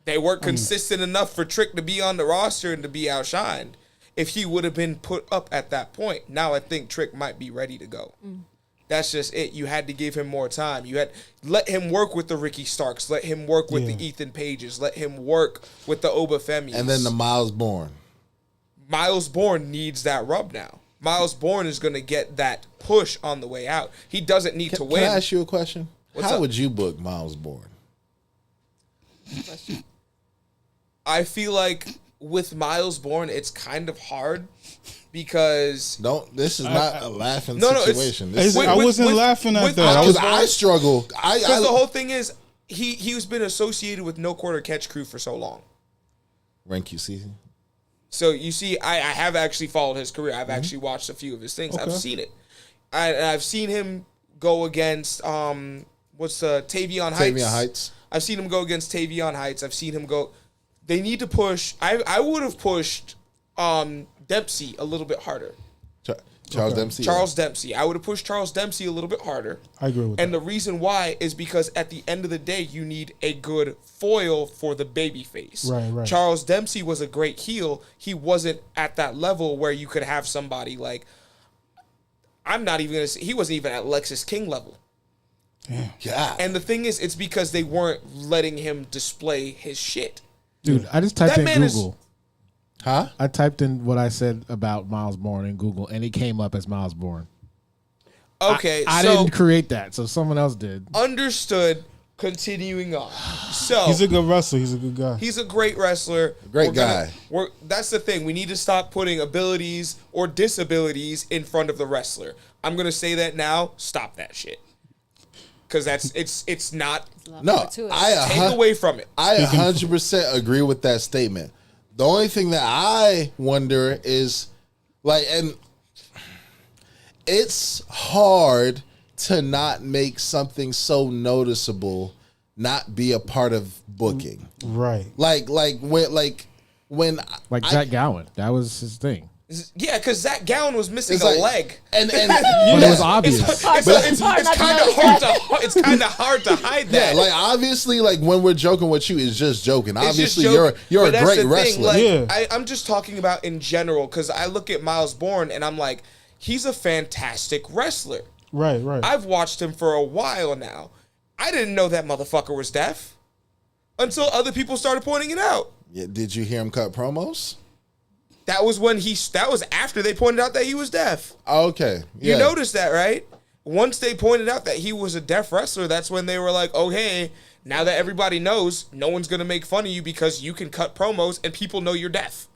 They weren't consistent enough for Trick to be on the roster and to be outshined. If he would have been put up at that point, now I think Trick might be ready to go. That's just it. You had to give him more time. You had let him work with the Ricky Starks. Let him work with the Ethan Pages. Let him work with the Obafemis. and then the Miles Bourne. Miles Bourne needs that rub now. Miles Bourne is going to get that push on the way out. He doesn't need to Can win. I ask you a question? What's How up? would you book Miles Bourne? I feel like with Miles Bourne, it's kind of hard because This is not a laughing No, it's- situation. It's- This I wasn't laughing at that. I because was I struggle. because the whole thing is he's been associated with No Quarter Catch Crew for so long. rank QC. So you see, I have actually followed his career. I've actually watched a few of his things. I've Okay. seen it. I've seen him go against Tavion Heights. Tavion Heights. I've seen him go against Tavion Heights. I've seen him go. They need to push. I would have pushed Dempsey a little bit harder. Charles Dempsey. Charles Dempsey. I would have pushed Charles Dempsey a little bit harder. I agree with And that. the reason why is because at the end of the day, you need a good foil for the baby face. Right. Charles Dempsey was a great heel. He wasn't at that level where you could have somebody like, I'm not even going to say, he wasn't even at Lexus King level. God. And the thing is, it's because they weren't letting him display his shit. Dude, I just typed That in man is- Google. Huh? I typed in what I said about Miles Bourne in Google, and it came up as Miles Bourne. Okay, I so didn't create that, so someone else did. understood. Continuing on. So He's a good wrestler. He's a good guy. he's a great wrestler. Great guy. That's the thing. We need to stop putting abilities or disabilities in front of the wrestler. I'm gonna say that now. Stop that shit. Because it's not. No, Take I away from it. 100% agree with that statement. The only thing that I wonder is, like, and it's hard to not make something so noticeable not be a part of booking. Right. Like when Like I- Zach Gowen. That was his thing. Yeah, because Zach Gowen was missing it's a like- leg. and But it was obvious. It's hard not to kind of notice hard that. to it's kind of hard to hide that. yeah, like obviously, like when we're joking with you, it's just joking. It's just Obviously, joke- you're but a that's great the thing, wrestler. like, Yeah. I'm just talking about in general because I look at Miles Bourne and I'm like, he's a fantastic wrestler. Right. I've watched him for a while now. I didn't know that motherfucker was deaf until other people started pointing it out. Yeah, did you hear him cut promos? That was when that was after they pointed out that he was deaf. Okay, You yeah. noticed that, right? Once they pointed out that he was a deaf wrestler, that's when they were like, oh, hey, now that everybody knows, no one's going to make fun of you because you can cut promos and people know you're deaf.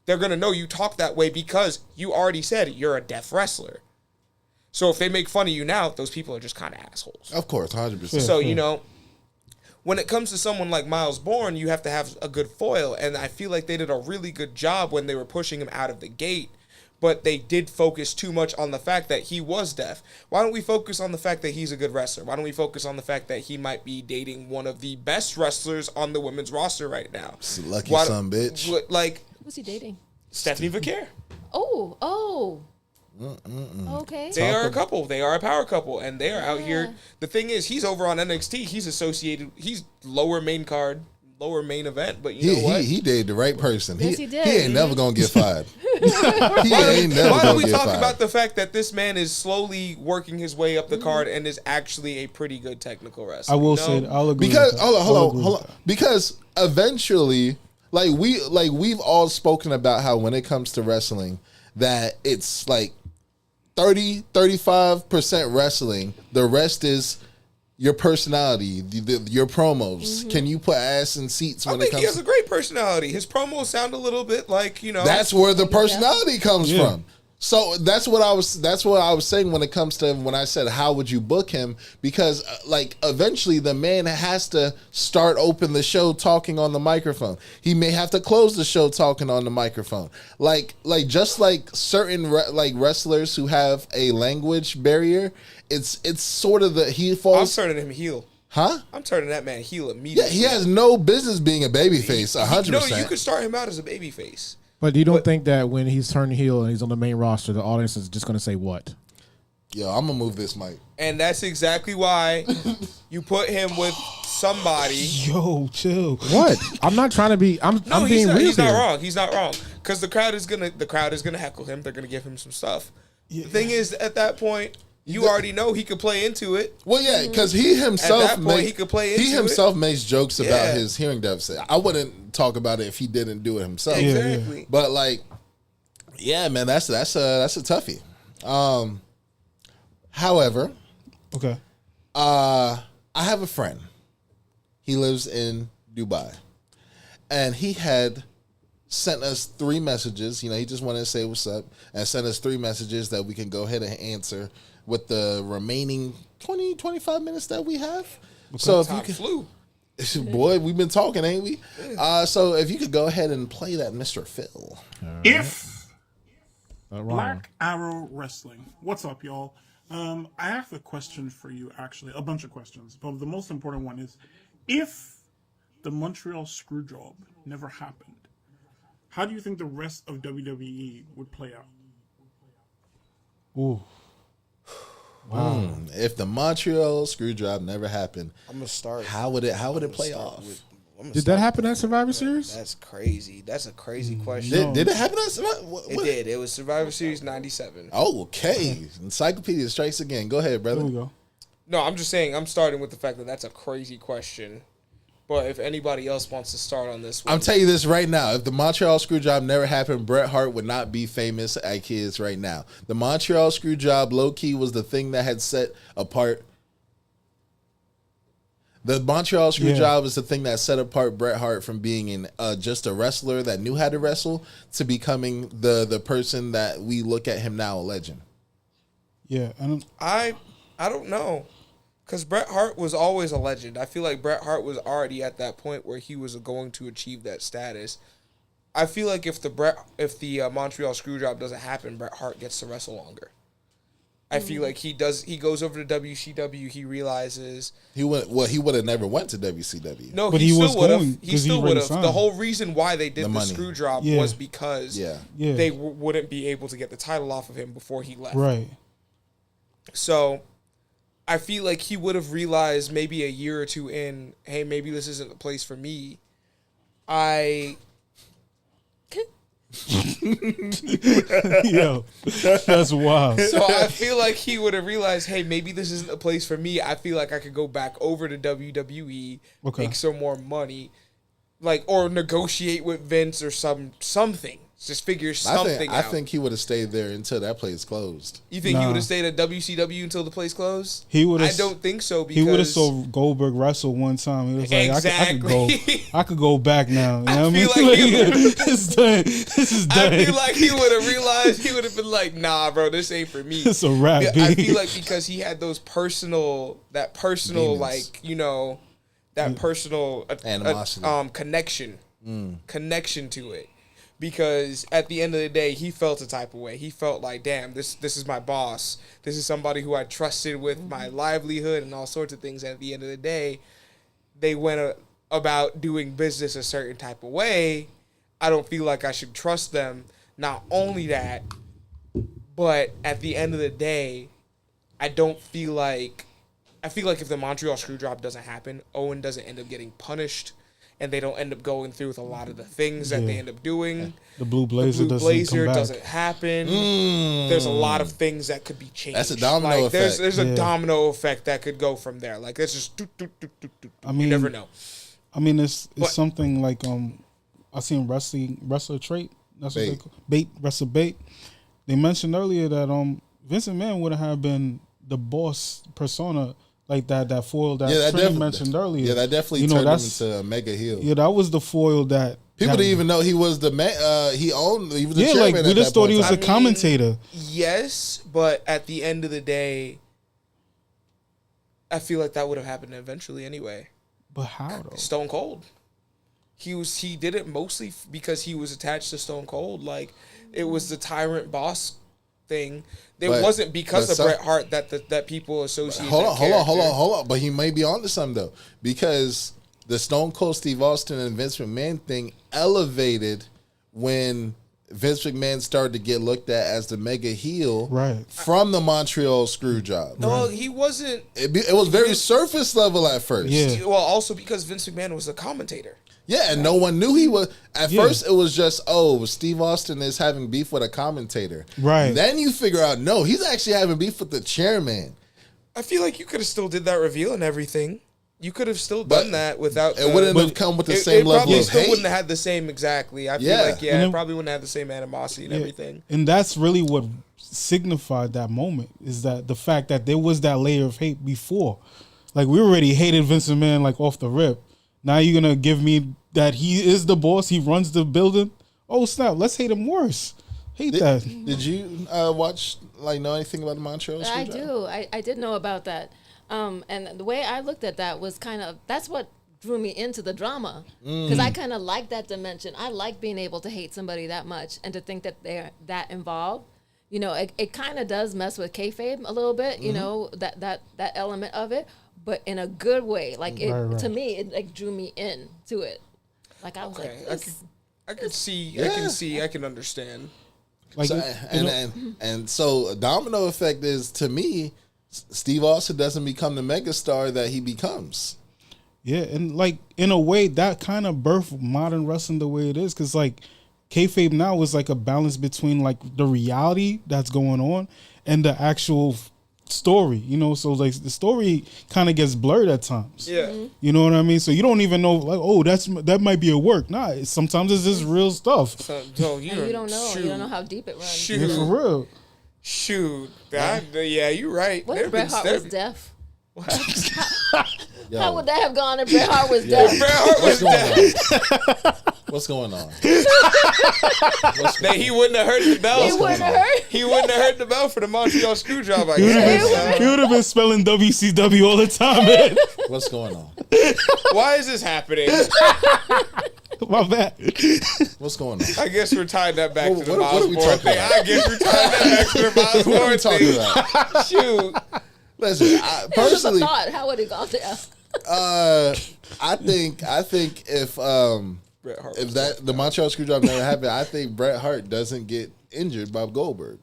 They're going to know you talk that way because you already said you're a deaf wrestler. So if they make fun of you now, those people are just kind of assholes. Of course, 100%. So, when it comes to someone like Miles Bourne, you have to have a good foil. And I feel like they did a really good job when they were pushing him out of the gate. But they did focus too much on the fact that he was deaf. Why don't we focus on the fact that he's a good wrestler? Why don't we focus on the fact that he might be dating one of the best wrestlers on the women's roster right now? Lucky son bitch. Like Who's he dating? Stephanie Vaquer. Oh. Okay. They are a couple. They are a power couple, and they are out here. The thing is, he's over on NXT. He's associated. He's lower main card, lower main event. But you know what? He dated the right person. Yes, he did. He ain't never gonna get fired. He ain't never Why don't gonna we get talk fired. about the fact that this man is slowly working his way up the card and is actually a pretty good technical wrestler? I will you say know? I'll agree. Because with that. hold I'll agree on. with that. Because eventually, we've all spoken about how when it comes to wrestling, that it's like 35% wrestling. The rest is your personality, your promos. Can you put ass in seats I when it think comes? he has a great personality. His promos sound a little bit like That's where the personality comes Yeah. from. So that's what I was saying when it comes to when I said how would you book him, because like eventually the man has to start open the show talking on the microphone. He may have to close the show talking on the microphone. Like just like certain like wrestlers who have a language barrier, it's sort of he I'm falls. turning him heel. Huh? I'm turning that man heel Yeah, immediately. he has no business being a babyface. 100%. No, you could start him out as a babyface. But you don't think that when he's turned heel and he's on the main roster, the audience is just going to say what? Yo, I'm gonna move this mic. And that's exactly why you put him with somebody. Yo, chill. What? I'm not trying to be. I'm being real He's not here. wrong. He's not wrong. Because the crowd is gonna heckle him. They're gonna give him some stuff. The thing is, at that point, you already know he could play into it. Well, yeah, because he himself At that point, he could play into himself makes jokes about Yeah. his hearing deficit. I wouldn't talk about it if he didn't do it himself. Exactly. But like, yeah, man, that's a toughie. However, Okay. I have a friend. He lives in Dubai, and he had sent us 3 messages. You know, he just wanted to say what's up and sent us 3 messages that we can go ahead and answer with the remaining 20, 25 minutes that we have. So if you Top could, flu. boy, we've been talking, ain't we? So if you could go ahead and play that, Mr. Phil. If Wrong. Black Arrow Wrestling, what's up, y'all? I have a question for you, actually, a bunch of questions, but the most important one is, if the Montreal Screwjob never happened, how do you think the rest of WWE would play out? Ooh. If the Montreal Screwjob never happened, I'm gonna start. how would it play off? Did that happen at Survivor Series? That's crazy. That's a crazy question. Did it happen? What? It did. It was Survivor Series '97. Oh, okay. Encyclopedia strikes again. Go ahead, brother. There we go. No, I'm just saying. I'm starting with the fact that that's a crazy question. But if anybody else wants to start on this one, I'm telling you this right now. If the Montreal Screwjob never happened, Bret Hart would not be famous like he is right now. The Montreal Screwjob, low key, was the thing that had set apart. The Montreal Screwjob is the thing that set apart Bret Hart from being just a wrestler that knew how to wrestle to becoming the person that we look at him now, a legend. Yeah. I don't know. Because Bret Hart was always a legend. I feel like Bret Hart was already at that point where he was going to achieve that status. I feel like if the Montreal Screwjob doesn't happen, Bret Hart gets to wrestle longer. I feel like he does. He goes over to WCW. He realizes He would have never went to WCW. no, But he he was still would have. going, He 'cause he still already would have. signed. The whole reason why they did The the, money. Screwjob Yeah. was because Yeah. Yeah. they wouldn't be able to get the title off of him before he left. Right. So I feel like he would have realized maybe a year or two in, hey, maybe this isn't the place for me. Yo, that's wild. So I feel like he would have realized, hey, maybe this isn't a place for me. I feel like I could go back over to WWE, Okay. make some more money, like, or negotiate with Vince or something. Just figure something I out. think he would have stayed there until that place closed. You think he Nah. would have stayed at WCW until the place closed? He would've- I don't think so He would have because saw Goldberg wrestle one time. He was like, Exactly. I could go back now. You know what I mean? feel like he This is done. This is done. I feel like he would have realized, he would have been like, nah, bro, this ain't for me. It's a wrap, Yeah, I B. feel like because he had those personal, Demons. like, you know, that personal Animosity. connection to it. Because at the end of the day, he felt a type of way. He felt like, damn, this is my boss. This is somebody who I trusted with my livelihood and all sorts of things. And at the end of the day, they went about doing business a certain type of way. I don't feel like I should trust them. Not only that, but at the end of the day, I feel like if the Montreal Screwjob doesn't happen, Owen doesn't end up getting punished. And they don't end up going through with a lot of the things that they end up doing. The Blue Blazer, The Blue Blazer doesn't happen. There's a lot of things that could be changed. That's a domino effect. There's a Yeah. domino effect that could go from there. Like it's just I mean, you never know. I mean, it's But- something like I seen wrestler trait. That's what they Bait. call wrestler bait. They mentioned earlier that Vincent Mann would have been the boss persona like that foil that Yeah, that Trini definitely mentioned earlier. Yeah, that definitely You know, turned him that's- into a mega heel. Yeah, that was the foil that People didn't even know he was the man. He was the Yeah, chairman. like we at just that thought he point was in a time. commentator. Yes, but at the end of the day, I feel like that would have happened eventually anyway. But how though? Stone Cold. He did it mostly because he was attached to Stone Cold. Like it was the tyrant boss thing. It wasn't because of Bret Hart that people associate. Hold on. But he may be onto something though, because the Stone Cold Steve Austin and Vince McMahon thing elevated when Vince McMahon started to get looked at as the mega heel Right. from the Montreal Screwjob. No, he wasn't. It was very surface level at first. Yeah. Well, also because Vince McMahon was a commentator. Yeah, and no one knew he was. At first, it was just, Steve Austin is having beef with a commentator. Right. Then you figure out, no, he's actually having beef with the chairman. I feel like you could have still did that reveal and everything. You could have still done that without. It wouldn't have come with the same level probably of still hate. wouldn't have had the same exactly. I feel Yeah. like And it it- probably wouldn't have the same animosity and everything. And that's really what signified that moment, is that the fact that there was that layer of hate before. Like we already hated Vince McMahon like off the rip. Now you're gonna give me that he is the boss, he runs the building. Oh snap, let's hate him worse. Hate that. Did you watch, know anything about the Montreal I Screwjob? do. I did know about that. And the way I looked at that was that's what drew me into the drama. Because I kind of like that dimension. I like being able to hate somebody that much and to think that they're that involved. You know, it kind of does mess with kayfabe a little bit, you know, that element of it, but in a good way. Like, Right. to me, it like drew me in to it. Like, I was Okay, like, I can see. Yeah. I can understand. Like So, you know, and so a domino effect is, to me, Steve Austin doesn't become the megastar that he becomes. yeah, and like in a way that kind of birthed modern wrestling the way it is, because like kayfabe now is like a balance between like the reality that's going on and the actual story, you know. So like the story kind of gets blurred at times. Yeah. You know what I mean? So you don't even know, like, oh, that might be a work. Nah, sometimes it's just real stuff. So and you don't know. You don't know how deep it runs. Shoot. Yeah, for real. Shoot. Yeah, you're right. What There if Bret been- Hart there was been- deaf? Yo, How would that have gone if Bret Hart was deaf? Bret Hart was dead. what's going on? That he wouldn't have heard the bell. He wouldn't have heard. He wouldn't have heard the bell for the Montreal Screwjob. I guess. He would have been spelling WCW all the time, man. What's going on? Why is this happening? My bad. What's going on? I guess we're tying that back to the What are we Miles Moore talking thing. about? I guess we're tying that back to the Miles What are Moore we talking thing. about? Shoot. Listen, It was just a personally, thought. How would it gone there? I think if Bret Hart if was that the Montreal Screwjob never happened, I think Bret Hart doesn't get injured by Goldberg.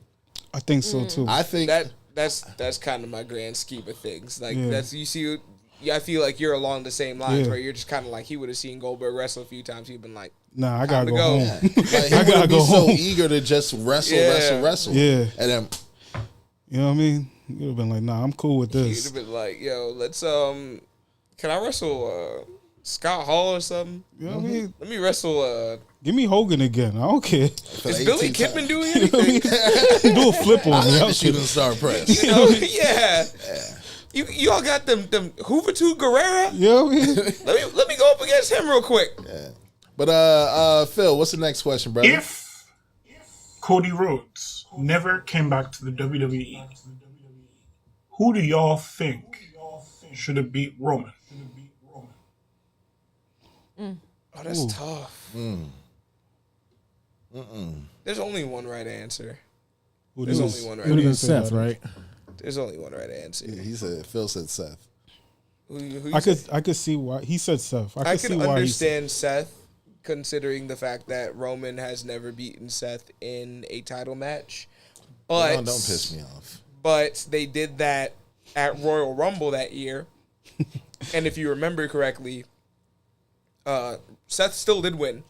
I think so too. I think that's kind of my grand scheme of things. Like Yeah. that's you see. Yeah, I feel like you're along the same lines Yeah. where you're just kind of like he would have seen Goldberg wrestle a few times. He'd been like, Nah, I Time gotta to go go. home. like, he I gotta would be go so home. eager to just wrestle. Yeah. And then You know what I mean? You'd have been like, nah, I'm cool with he'd this. have been like, yo, let's can I wrestle Scott Hall or something? You know what I mean? Let me wrestle. Give me Hogan again. I don't care. for Is the Billy 18th Kidman time. doing anything? Do a flip on I me. I like the don't shooting care. star press. You know, yeah. You all got them Hoovertu Guerrera. You know what I mean? Let me go up against him real quick. But Phil, what's the next question, brother? If Cody Rhodes never came back to the WWE, who do y'all think should have beat Roman? Oh, that's tough. There's only one right answer. Who There's do only you- one It right would have been answer. Seth, right? There's only one right answer. He said Phil said Seth. Who you I say? could see why he said Seth. I I could see can why he understand Seth, considering the fact that Roman has never beaten Seth in a title match. But Don't piss me off. But they did that at Royal Rumble that year, and if you remember correctly, Seth still did win.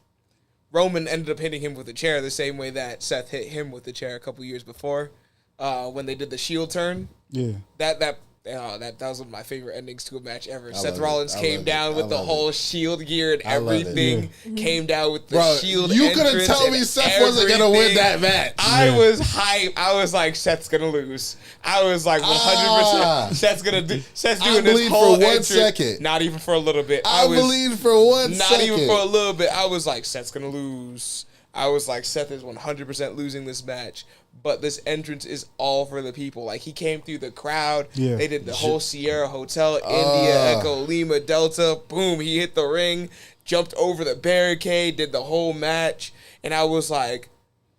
Roman ended up hitting him with a chair the same way that Seth hit him with the chair a couple years before, when they did the Shield turn. Yeah. That That was one of my favorite endings to a match ever. I Seth love it. Rollins I came love it. down I with the love whole it. Shield gear and I love it. everything. Came down with the Bro, Shield. you couldn't entrance tell and me Seth wasn't gonna win everything. that match. I was hype. I was like, Seth's gonna lose. I was like 100%. Seth's gonna do. Seth's I doing this believed whole for 1 entrance. second. Not even for a little bit. I was believed for 1 not second. even for a little bit. I was like, Seth's gonna lose. I was like, Seth is 100% losing this match. But this entrance is all for the people. Like, he came through the crowd. Yeah. They did the whole Sierra Hotel, India, Echo, Lima, Delta. Boom, he hit the ring, jumped over the barricade, did the whole match. And I was like,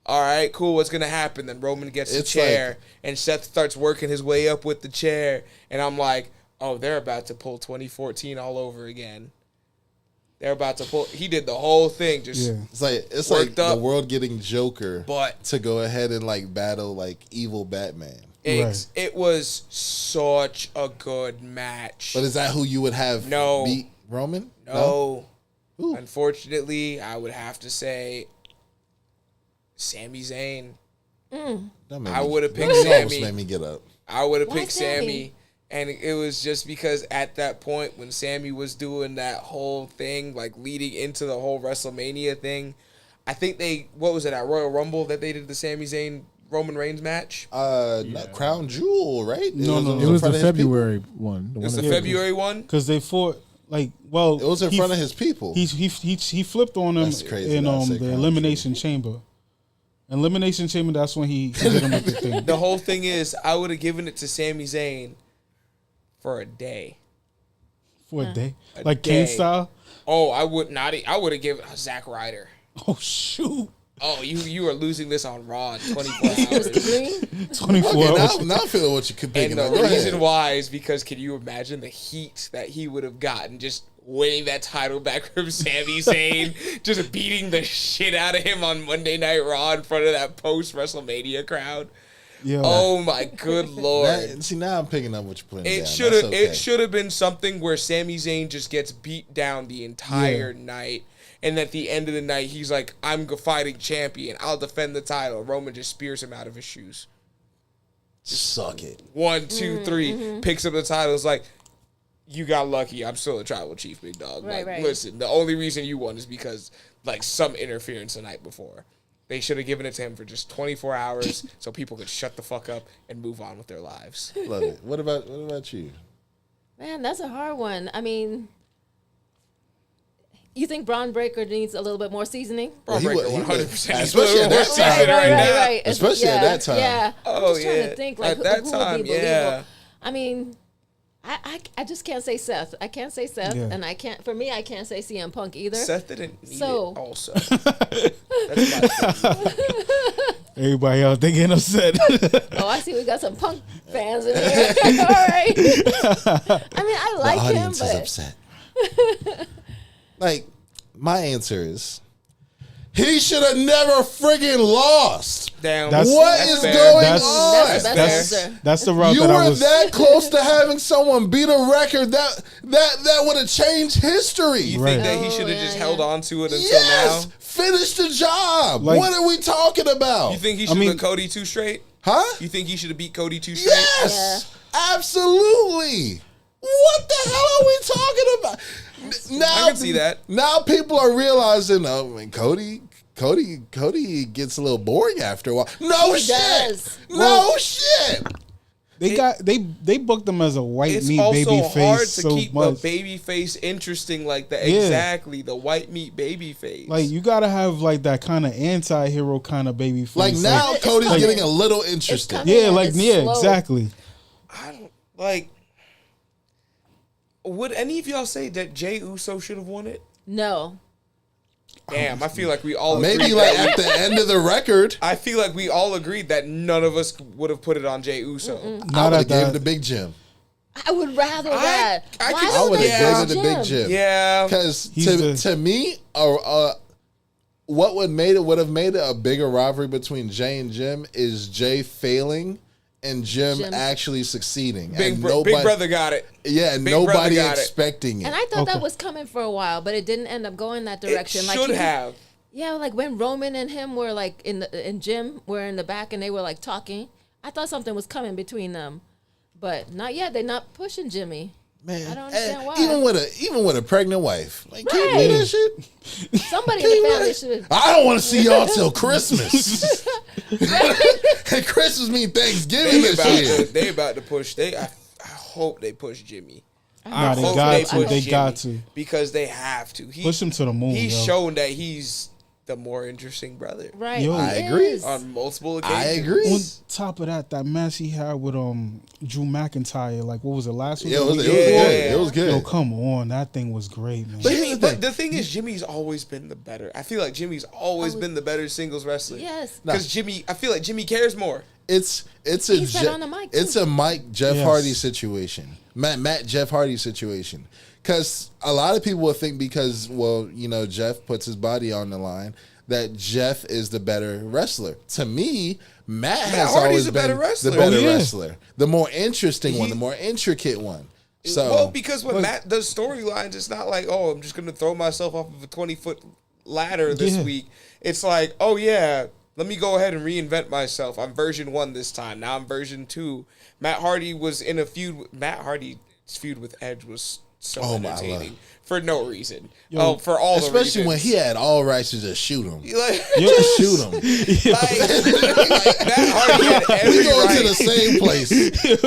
all right, cool, what's going to happen? Then Roman gets the It's chair, like- and Seth starts working his way up with the chair. And I'm like, oh, they're about to pull 2014 all over again. They're about to pull. He did the whole thing. Just Yeah. It's like Worked the up. world getting Joker But- to go ahead and like battle like evil Batman. It was such a good match. But is that who you would have No. beat Roman? No. Who? Unfortunately, I would have to say Sami Zayn. That made I me- would've picked that almost Sami. made me get up. I would have Why picked Sammy? Sammy. And it was just because at that point when Sammy was doing that whole thing, like leading into the whole WrestleMania thing, I think what was it, at Royal Rumble that they did the Sami Zayn Roman Reigns match? Not Crown Jewel, right? No. It was in front the of his February one. It was the that- February one? Because they fought like well. people. It was in front of his people. He flipped on him That's crazy in that I said the Crown elimination chamber. Elimination chamber. That's when he hit him with the thing. The whole thing is, I would have given it to Sami Zayn for a day. For a day, A like Kane day. style. Oh, I would not. I would have given Zack Ryder. Oh shoot! Oh, you are losing this on Raw in 24 hours. Mr. Green. 24 Okay, hours. now I'm feeling what you could pick. And the reason why is because can you imagine the heat that he would have gotten just winning that title back from Sami Zayn, just beating the shit out of him on Monday Night Raw in front of that post WrestleMania crowd? Yeah. Oh my good lord! See, now I'm picking up what you're putting down. It should have. That's okay. It should have been something where Sami Zayn just gets beat down the entire night, and at the end of the night, he's like, "I'm fighting champion. I'll defend the title." Roman just spears him out of his shoes. Suck it. 1, 2, 3, picks up the title. It's like, you got lucky. I'm still a tribal chief, big dog. Right, Like, right. listen, the only reason you won is because like some interference the night before. They should have given it to him for just 24 hours so people could shut the fuck up and move on with their lives. Love it. What about you? Man, that's a hard one. I mean, you think Braun Breaker needs a little bit more seasoning? Braun he Breaker would- 100%. He's especially at that literally time. season right now. Especially at that time. Yeah. Oh, I'm just trying yeah. to think like At that who time, would be yeah. believable. I mean, I just can't say Seth. I can't say Seth, Yeah. and I can't. For me, I can't say CM Punk either. Seth didn't need So- it also. That's my thing. Everybody else they getting upset. Oh, I see. We got some Punk fans in here. All right. I mean, I The like him, audience is but upset. Like, my answer is, he should have never friggin' lost. Damn. That's- What that's is fair. going That's- on? that's the best that's answer. that's the route You that I were was. that close to having someone beat a record that would have changed history. You Right. think that he Oh, should have yeah, just yeah. held on to it until Yes, now? finish the job. Like- What are we talking about? You think he should mean- have Cody 2 straight? Huh? You think he should have beat Cody 2 straight? Yes, absolutely. What the hell are we talking about? Now, I can see that. Now people are realizing, I mean, Cody gets a little boring after a while. No He shit. does. No shit. They booked him as a white It's meat also baby hard face to so keep much. a baby face interesting like that. Yeah. Exactly, the white meat baby face. Like you gotta have like that kind of anti-hero kind of baby face. Like now, It's Cody's coming. getting a little It's interesting. coming. yeah, Yeah, like it's yeah, slow. exactly. I don't like. Would any of y'all say that Jey Uso should have won it? No. Damn, I feel like we all Maybe agreed like that at the end of the record, I feel like we all agreed that none of us would have put it on Jey Uso. I Not would have at gave it that. to Big Jim. I would rather that. I Why could- I would would they have do given it to Big Jim. Yeah, Because He's to, the- to me, what would have made it a bigger rivalry between Jay and Jim is Jay failing and Jim Jim. actually succeeding. Big, and Big Brother got it. Yeah, and Big Brother nobody got it. expecting it. And I thought Okay. that was coming for a while, but it didn't end up going that direction. It Like should he- have. Yeah, like when Roman and him were like in Jim were in the back and they were like talking. I thought something was coming between them, but not yet. They're not pushing Jimmy. Man, I don't understand why. Even with a pregnant wife, like can't Right. do that shit. Somebody in the family should. I don't want to see y'all till Christmas. And Christmas mean Thanksgiving this year. They about to push. I hope they push Jimmy. Nah, they hope got they to. push They Jimmy got to. because they have to. Push him to the moon, He's yo. shown that he's the more interesting brother Right. Yo. I he agree. is. on multiple occasions. I agree. On top of that match he had with Drew McIntyre, like what was it last week? Yeah, it was Yeah. good. It was Yo, good. come on, that thing was great, man. But the thing is, Jimmy's always been the better. I feel like Jimmy's always been the better singles wrestler. Yes. Because Jimmy, I feel like Jimmy cares more. It's a He's better on the mic, too. it's a Mike Jeff Yes. Hardy situation. Matt Jeff Hardy situation. Because a lot of people will think because Jeff puts his body on the line that Jeff is the better wrestler. To me, Matt has Hardy's always the been better wrestler. the better Oh, yeah. wrestler, the more interesting one, the more intricate one. So Well, because when Matt does storylines, it's not like, oh, I'm just going to throw myself off of a 20-foot ladder this Yeah. week. It's like, oh, yeah, let me go ahead and reinvent myself. I'm version 1 this time. Now I'm version 2. Matt Hardy was in a feud. Matt Hardy's feud with Edge was so Oh, my entertaining Lord. for no reason. Yo, For all especially the when reasons. he had all rights to just shoot him. Like, Just shoot him. like, Matt Hardy had We every going right. to the same place.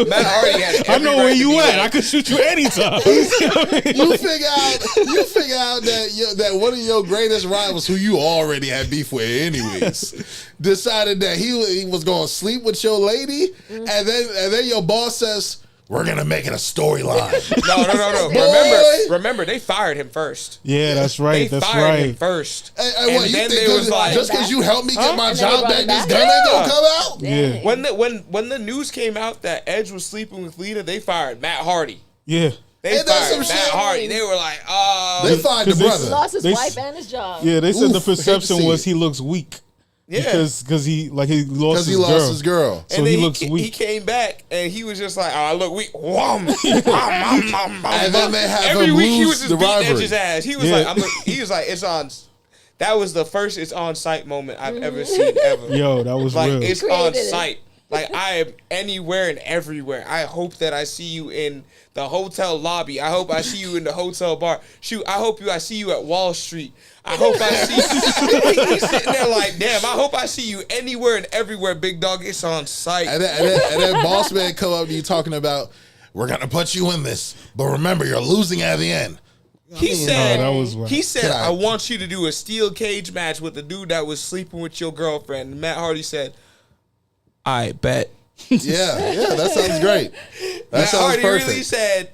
Matt Hardy had every I know right where to you be at. like, I could shoot you anytime. You figure out that one of your greatest rivals, who you already had beef with anyways, decided that he was going to sleep with your lady, and then your boss says, "We're gonna make it a storyline." No. Boy. Remember, they fired him first. Yeah, that's right. They That's fired him right. first. And what, you then think they was like, just because you helped me get my And then they job brought back, it this back? gun ain't gonna come out? Yeah. when the news came out that Edge was sleeping with Lita, they fired Matt Hardy. Yeah. They Ain't that fired some Matt shit? Hardy. They were like, They fired the 'cause they- He brother. lost his They- wife and his job. Yeah, they said the Oof, hate to perception see was it. he looks weak. yeah. Because he lost his girl. So So And he then looks he weak. came back and he was just like, oh, I look weak. Wham. And then they have Every him week he lose was just the beating rivalry. Edge's ass. He was Yeah. like, he was like, it's on. That was the first it's on site moment I've ever seen ever. Yo, that was Like real. it's Created on it. site. Like I am anywhere and everywhere. I hope that I see you in the hotel lobby. I hope I see you in the hotel bar. Shoot, I see you at Wall Street. I hope I see you. He's sitting there like, damn, I hope I see you anywhere and everywhere, big dog. It's on site. And then boss man come up to you talking about, "We're gonna put you in this, but remember, you're losing at the end." He said, that was wild. he said, Can I- I want you to do a steel cage match with the dude that was sleeping with your girlfriend. And Matt Hardy said, I bet. Yeah, that sounds great. That Matt sounds Hardy perfect. really said,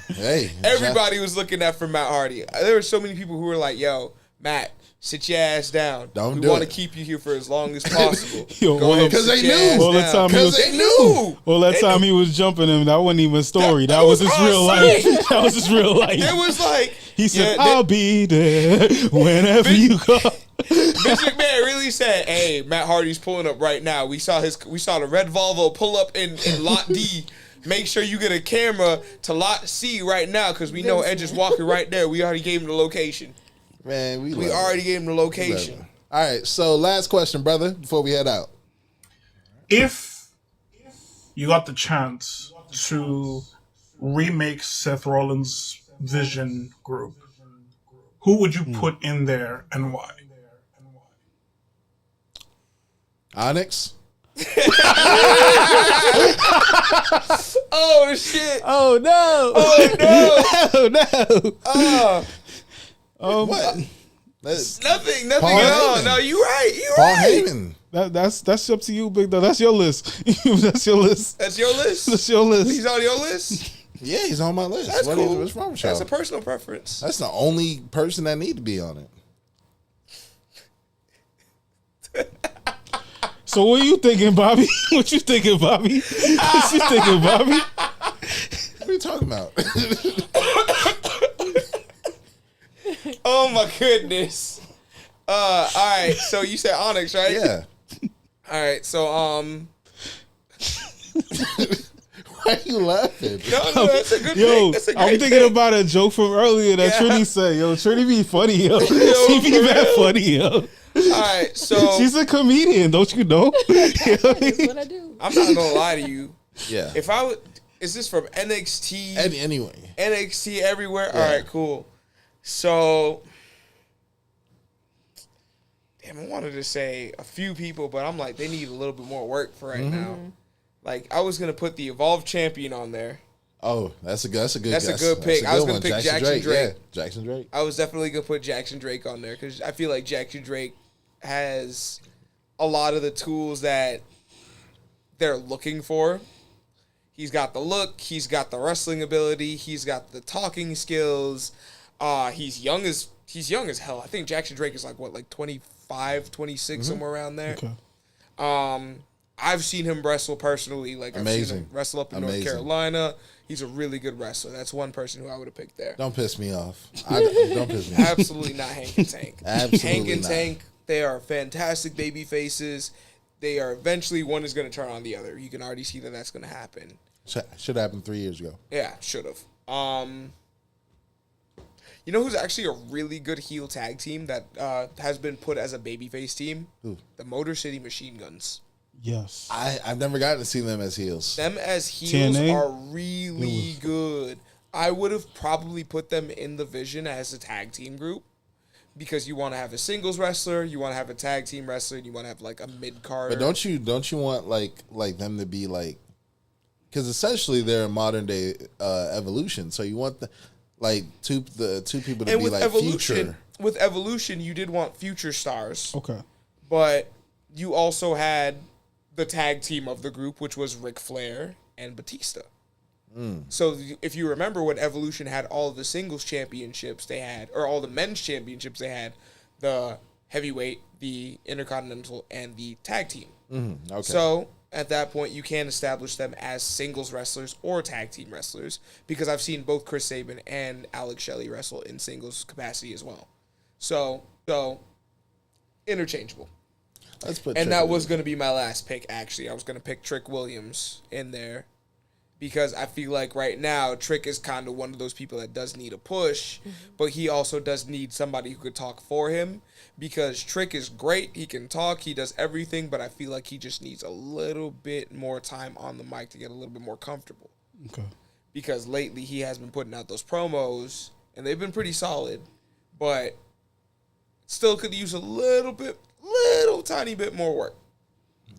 Hey, everybody was looking out for Matt Hardy. There were so many people who were like, yo, Matt, sit your ass down. Don't we do want to it." keep you here for as long as possible. Yo, Go ahead and 'cause sit they your knew. ass All the down. time he Because was- they knew. Well, that They time knew. he was jumping him, that wasn't even a story. That, that was was his on real site. life. That was his real life. It was like, He said, yeah, "I'll be there whenever you go." Vince McMahon really said, "Hey, Matt Hardy's pulling up right now. We saw the red Volvo pull up in lot D. Make sure you get a camera to lot C right now because we know Edge is walking right there. We already gave him the location. Man, we We love already it. gave him the We love location." it. All right, so last question, brother, before we head out. If you got the chance to remake Seth Rollins' Vision group, who would you put in there and why? Onyx? Oh shit! Oh no! Oh no! Oh no! What? That's Nothing Paul at all. Heyman. No, you right. You Paul right. Heyman. That's up to you, Big Dog. That's your list. That's your list. That's your list. That's your list. He's on your list. Yeah, he's on my list. That's What cool. What's wrong with y'all? That's a personal preference. That's the only person that need to be on it. So what you thinking, Bobby? What you thinking, Bobby? What you thinking, Bobby? What are you talking about? Oh my goodness. All right. So you said Onyx, right? Yeah. All right. So Why are you laughing? no, that's a good Yo, pick. That's a great I'm thinking pick. about a joke from earlier that Yeah. Trini said. Yo, Trini be funny, yo. She be for mad real. funny, yo. All right, so She's a comedian, don't you know? That's what I do. I'm not gonna lie to you. Yeah. If I would, is this from NXT? Anyway. NXT everywhere. Yeah. All right, cool. So, damn, I wanted to say a few people, but I'm like, they need a little bit more work for right now. Like, I was gonna put the Evolved Champion on there. Oh, that's a good guess. That's a good pick. I was gonna pick Jackson Drake. Yeah, Jackson Drake. I was definitely gonna put Jackson Drake on there because I feel like Jackson Drake has a lot of the tools that they're looking for. He's got the look, he's got the wrestling ability, he's got the talking skills. He's young as hell. I think Jackson Drake is like 25, 26, somewhere around there. Okay. I've seen him wrestle personally. Like I've seen Amazing. him wrestle up in North Amazing. Carolina. He's a really good wrestler. That's one person who I would have picked there. Don't piss me off. Don't piss me off. Absolutely not Hank and Tank. Absolutely Hank and not. Tank, they are fantastic baby faces. They are eventually one is going to turn on the other. You can already see that that's going to happen. Should have happened 3 years ago. Yeah, should have. You know who's actually a really good heel tag team that has been put as a babyface team? Who? The Motor City Machine Guns. Yes. I've never gotten to see them as heels. Them as heels TNA? are really good. I would have probably put them in the Vision as a tag team group because you want to have a singles wrestler, you want to have a tag team wrestler, and you want to have like a mid card. But don't you want like them to be like, because essentially they're a modern day Evolution. So you want the two people to and be with like Evolution, future. with Evolution, you did want future stars, Okay. but you also had the tag team of the group, which was Ric Flair and Batista. So if you remember when Evolution had all of the singles championships they had, or all the men's championships they had, the heavyweight, the intercontinental, and the tag team. Okay. So at that point, you can establish them as singles wrestlers or tag team wrestlers because I've seen both Chris Sabin and Alex Shelley wrestle in singles capacity as well. So interchangeable. Let's put And Trick that in was there. going to be my last pick, actually. I was going to pick Trick Williams in there because I feel like right now Trick is kind of one of those people that does need a push, but he also does need somebody who could talk for him because Trick is great. He can talk. He does everything, but I feel like he just needs a little bit more time on the mic to get a little bit more comfortable Okay. because lately he has been putting out those promos, and they've been pretty solid, but still could use a little tiny bit more work.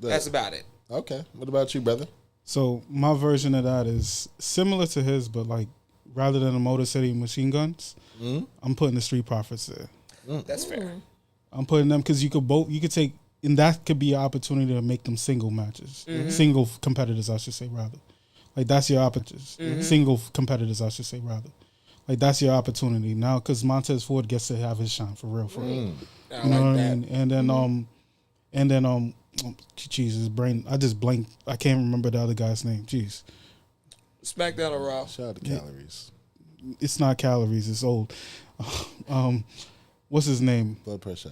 That's about it. Okay. What about you, brother? So my version of that is similar to his, but like rather than the Motor City Machine Guns, I'm putting the Street Profits there. That's fair. I'm putting them because you could take, and that could be an opportunity to make them single matches, single competitors, I should say rather. Like that's your opportunity. Single competitors, I should say rather. Like that's your opportunity now because Montez Ford gets to have his shine for real. I You like know what I that. mean? And then Jesus, brain. I just blanked. I can't remember the other guy's name. Jeez, SmackDown or Raw? Shout out to calories. it's not calories. It's old. What's his name? Blood pressure.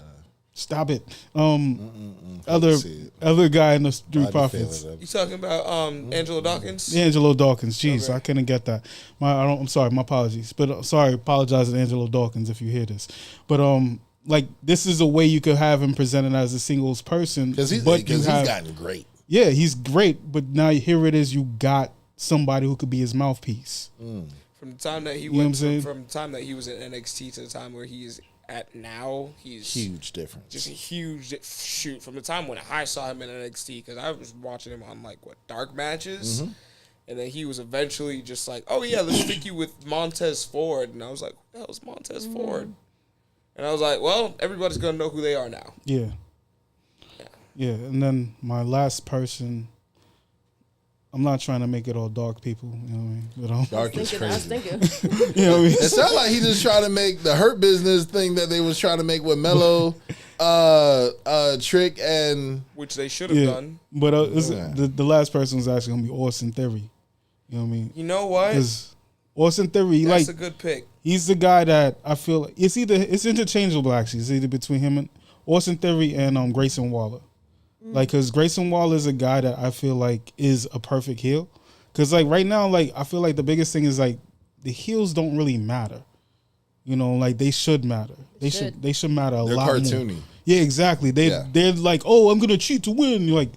Stop it. See it. Other guy in the Street Body Profits. failing You talking about Angelo Dawkins? Angelo Dawkins. Jeez, Okay. I couldn't get that. I'm sorry. My apologies. But apologize to Angelo Dawkins if you hear this. But like this is a way you could have him presented as a singles person. Because he's but gotten great. yeah, he's great. But now here it is. You got somebody who could be his mouthpiece. From the time that he know what I'm went saying? from the time that he was in NXT to the time where he is at now, he's Huge difference. just a huge shoot. From the time when I saw him in NXT, because I was watching him on dark matches, and then he was eventually just like, oh yeah, let's stick you with Montez Ford, and I was like, who the hell is Montez Ford? And I was like, well, everybody's gonna know who they are now. Yeah. Yeah. And then my last person. I'm not trying to make it all dark people. You know what I mean? But Dark is I was crazy. thinking. you know what I mean? It sounds like he just trying to make the Hurt Business thing that they was trying to make with Mello, Trick, and Which they should have Yeah. done. But Yeah. the last person is actually gonna be Austin Theory. You know what I mean? You know what? Because Austin Theory, That's like a good pick. he's the guy that I feel like it's interchangeable actually. It's either between him and Austin Theory and Grayson Waller. Like, cause Grayson Waller is a guy that I feel like is a perfect heel. Cause like right now, like I feel like the biggest thing is like the heels don't really matter. You know, like they should matter. They should matter a They're lot cartoony. more. Yeah, exactly. Yeah. They're like, oh, I'm gonna cheat to win. Like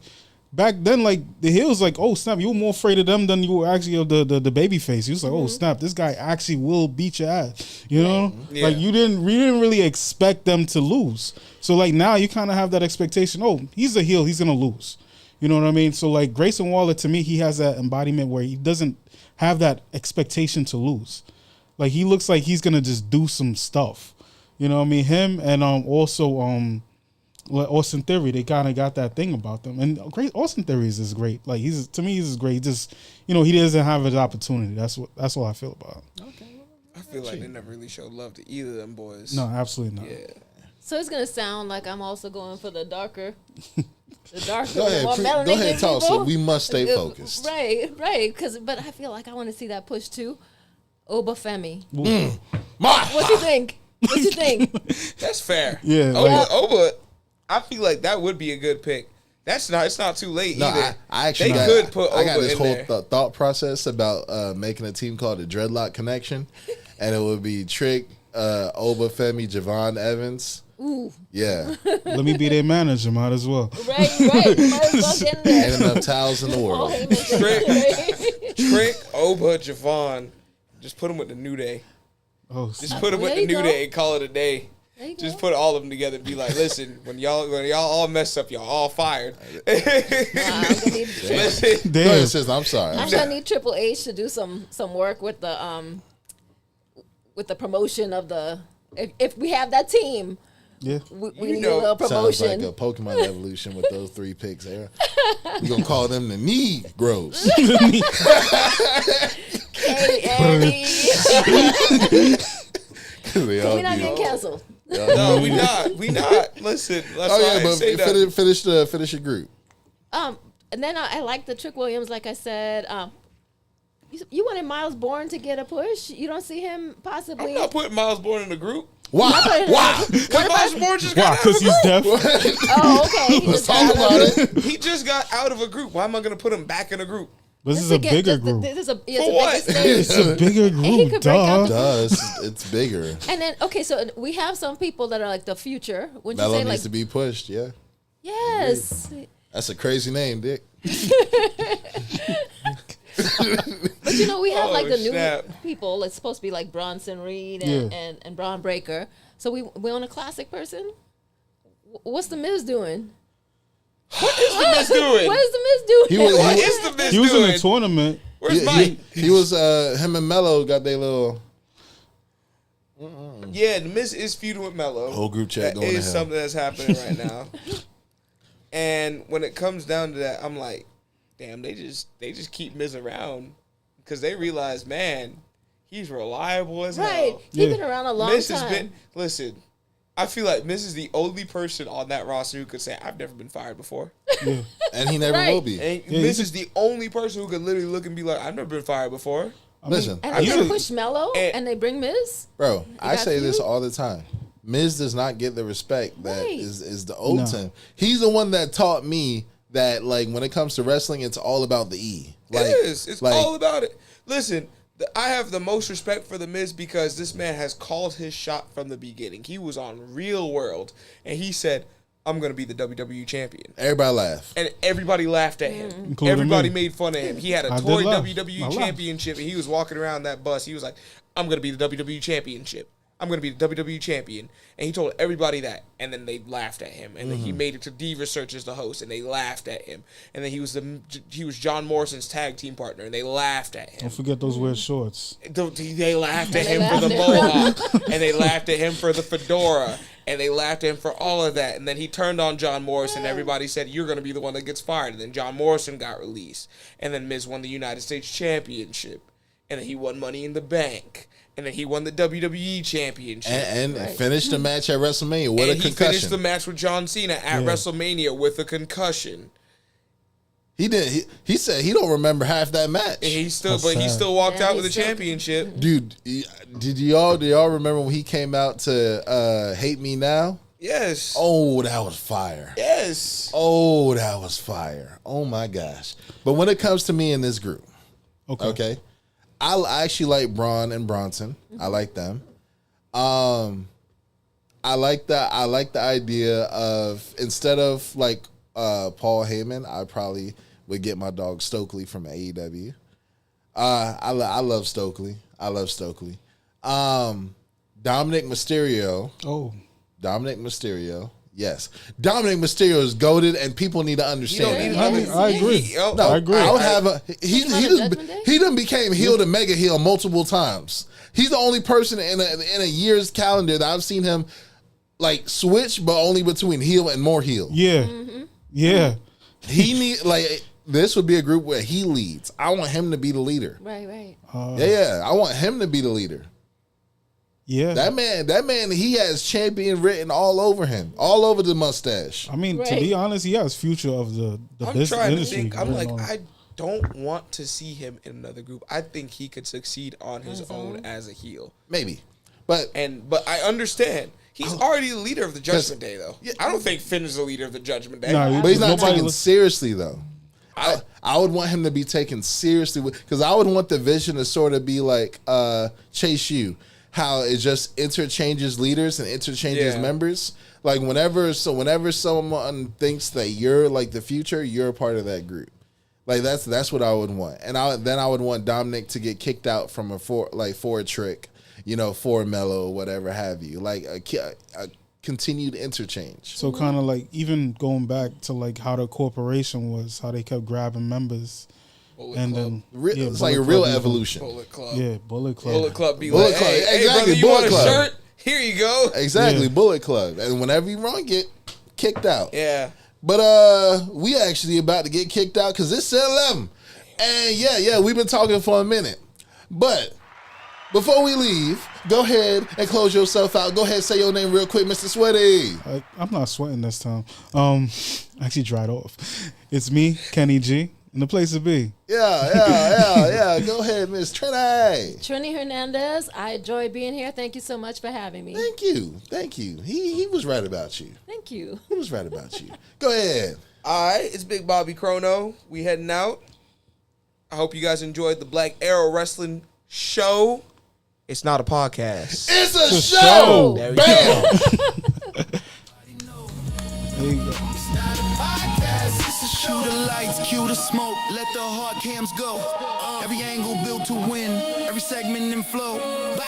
back then, like the Hills, like, oh snap, you were more afraid of them than you were actually of the baby face. You was like, oh snap, this guy actually will beat your ass. You know, Yeah. like we didn't really expect them to lose. So like now you kind of have that expectation. Oh, he's a heel, he's gonna lose. You know what I mean? So like Grayson Waller, to me, he has that embodiment where he doesn't have that expectation to lose. Like he looks like he's gonna just do some stuff. You know what I mean? Him and also Austin Theory, they kind of got that thing about them. And great Austin Theory is great. Like he's great. He just, you know, he doesn't have his opportunity. That's all I feel about him. I feel like they never really showed love to either of them boys. No, absolutely not. Yeah. So it's gonna sound like I'm also going for the darker. Go ahead, talk. So we must stay focused. Right. But I feel like I want to see that push too. Obafemi. What you think? That's fair. Yeah, Oba, I feel like that would be a good pick. It's not too late No, either. I actually could put I got Oba this in whole there. thought process about making a team called the Dreadlock Connection, and it would be Trick, Oba Femi, Javon Evans. Ooh. Yeah, Let me be their manager, might as well. Right. Might as well get in there. ain't enough towels in the world. Trick, Oba, Javon. Just put them with the New Day. Oh, Just put them with There the you New go. Day and call it a day. There you Just go. put all of them together and be like, listen, when y'all all mess up, y'all all fired. I'm gonna need Listen, Go ahead, sis. I'm sorry. I'm gonna need Triple H to do some work with the promotion of the. If we have that team, yeah. we need a little Sounds promotion. like a Pokemon evolution with those 3 picks there. We're gonna call them the Negroes. K-N-E. We're not getting canceled. no, we not. Listen, let's Oh yeah, not but say that. finish your group. And then I like the Trick Williams, like I said. You wanted Miles Bourne to get a push. You don't see him possibly. I'm not putting Miles Bourne in the group. Why? Why? Because Miles Bourne just Why? got out Because of a he's group. deaf. Oh, okay. He Let's just talk got about out. it. He just got out of a group. Why am I going to put him back in a group? This is a bigger group. This is a For bigger what? stage. It's a bigger he group, could break out duh. Does it's bigger. And then okay, so we have some people that are like the future. Would you Mello say needs like to be pushed. Yeah, yes? that's a crazy name, Dick. But you know we have Oh, like the snap. new people. It's supposed to be like Bronson Reed and, Yeah. and Braun Breaker. So we want a classic person. What's the Miz doing? What is the Miz doing? What is the Miz doing? He was- What is the Miz He was in doing? the tournament. Where's He, Mike? he was him and Mello got their little Yeah, the Miz is feuding with Mello. whole group chat That going to is hell. something that's happening right now. And when it comes down to that, I'm like, damn, they just keep Miz around because they realize, man, he's reliable as Right. hell. He's been around a long Miz time. has been. Listen, I feel like Miz is the only person on that roster who could say, I've never been fired before. And he never Right. will be. And Yeah, Miz he's is the only person who could literally look and be like, I've never been fired before. Listen, and I they really- push Mello and- and they bring Miz. bro, I got say this you? all the time. Miz does not get the respect that Right. is the old No. to him. He's the one that taught me that like when it comes to wrestling, it's all about the E. Like, it is. It's like, all about it. Listen, I have the most respect for The Miz because this man has called his shot from the beginning. He was on Real World, and he said, I'm going to be the WWE champion. everybody laugh. And everybody laughed at him. Including Everybody me. made fun of him. He had a I did toy laugh. WWE I laughed. championship, and he was walking around that bus. He was like, I'm going to be the WWE championship. I'm going to be the WWE champion. And he told everybody that. And then they laughed at him. And then he made it to Diva Search as the host, and they laughed at him. And then he was John Morrison's tag team partner, and they laughed at him. Don't forget those weird shorts. They laughed at They him for the laughed at mohawk, and they laughed at him for the fedora, and they laughed at him for all of that. And then he turned on John Morrison. Everybody said, you're going to be the one that gets fired. And then John Morrison got released. And then Miz won the United States Championship. And then he won Money in the Bank. And then he won the WWE Championship. And finished the match at WrestleMania with And a he concussion. finished the match with John Cena at WrestleMania with a concussion. He did. He said he don't remember half that match. And he still, That's but he sad. still walked Yeah, out he with a still- championship. Dude, did y'all remember when he came out to Hate Me Now? Yes. Oh, that was fire. Yes. Oh, that was fire. Oh my gosh. But when it comes to me in this group, okay, I actually like Braun and Bronson. I like them. I like that. I like the idea of instead of like Paul Heyman, I probably would get my dog Stokely from AEW. I love Stokely. I love Stokely. Dominic Mysterio. Oh, Dominic Mysterio. Yes, Dominic Mysterio is goated, and people need to understand. I agree. No, I agree. I would have a Judgment Day? he done became heel to mega heel multiple times. He's the only person in a year's calendar that I've seen him like switch, but only between heel and more heel. Yeah, yeah. He need like this would be a group where he leads. I want him to be the leader. Right. Yeah, I want him to be the leader. Yeah, That man, he has champion written all over him, all over the mustache. I mean, to Right. be honest, he has future of the I'm business trying to industry. think. I'm like, going on. I don't want to see him in another group. I think he could succeed on his own as a heel. Maybe, but But I understand. He's already the leader of the Judgment Day, though. Yeah. I don't think Finn is the leader of the Judgment Day. Nah, but he's not Nobody taken was- seriously though. I would want him to be taken seriously because I would want the vision to sort of be like Chase U, how it just interchanges leaders and interchanges Yeah. members. Like whenever someone thinks that you're like the future, you're a part of that group. Like that's what I would want, and I would want Dominic to get kicked out from for a trick, for Mello or whatever have you, like a continued interchange. So kind of like even going back to like how the corporation was, how they kept grabbing members, Bullet and Club. then It's Bullet like a real Club even- evolution. Bullet Club. Yeah, Bullet Club. Bullet Club be Bullet like, Club, hey, exactly, brother, you Bullet want a Club. shirt? Here you go. Exactly, Yeah. Bullet Club, and whenever you wrong, get kicked out. Yeah. But we actually about to get kicked out because it's 11, and yeah, we've been talking for a minute, but. Before we leave, go ahead and close yourself out. Go ahead and say your name real quick, Mr. Sweaty. I'm not sweating this time. I actually dried off. It's me, Kenny G, and the place to be. Yeah. Go ahead, Miss Trinity. Trini Hernandez, I enjoy being here. Thank you so much for having me. Thank you. He was right about you. Thank you. He was right about you. Go ahead. All right, it's Big Bobby Chrono. We heading out. I hope you guys enjoyed the Black Arrow Wrestling show. It's not a podcast. It's a show. show. There we Bam. There you go. Cue the lights, cue the smoke, let the hard cams go. Every angle built to win, every segment in flow.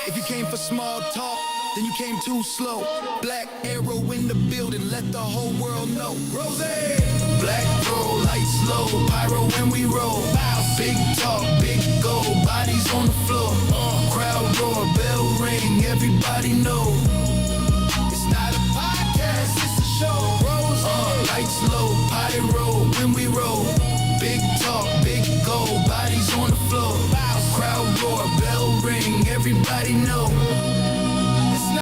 If you came for small talk, then you came too slow. Black Arrow in the building, let the whole world know. Rose! Black roll, lights low, pyro when we roll. Big talk, big go, bodies on the floor. Crowd roar, bell ring, everybody know. It's not a podcast, it's a show. Lights low, pyro when we roll. Big talk, big go, bodies on the floor. Crowd roar, bell ring, everybody know.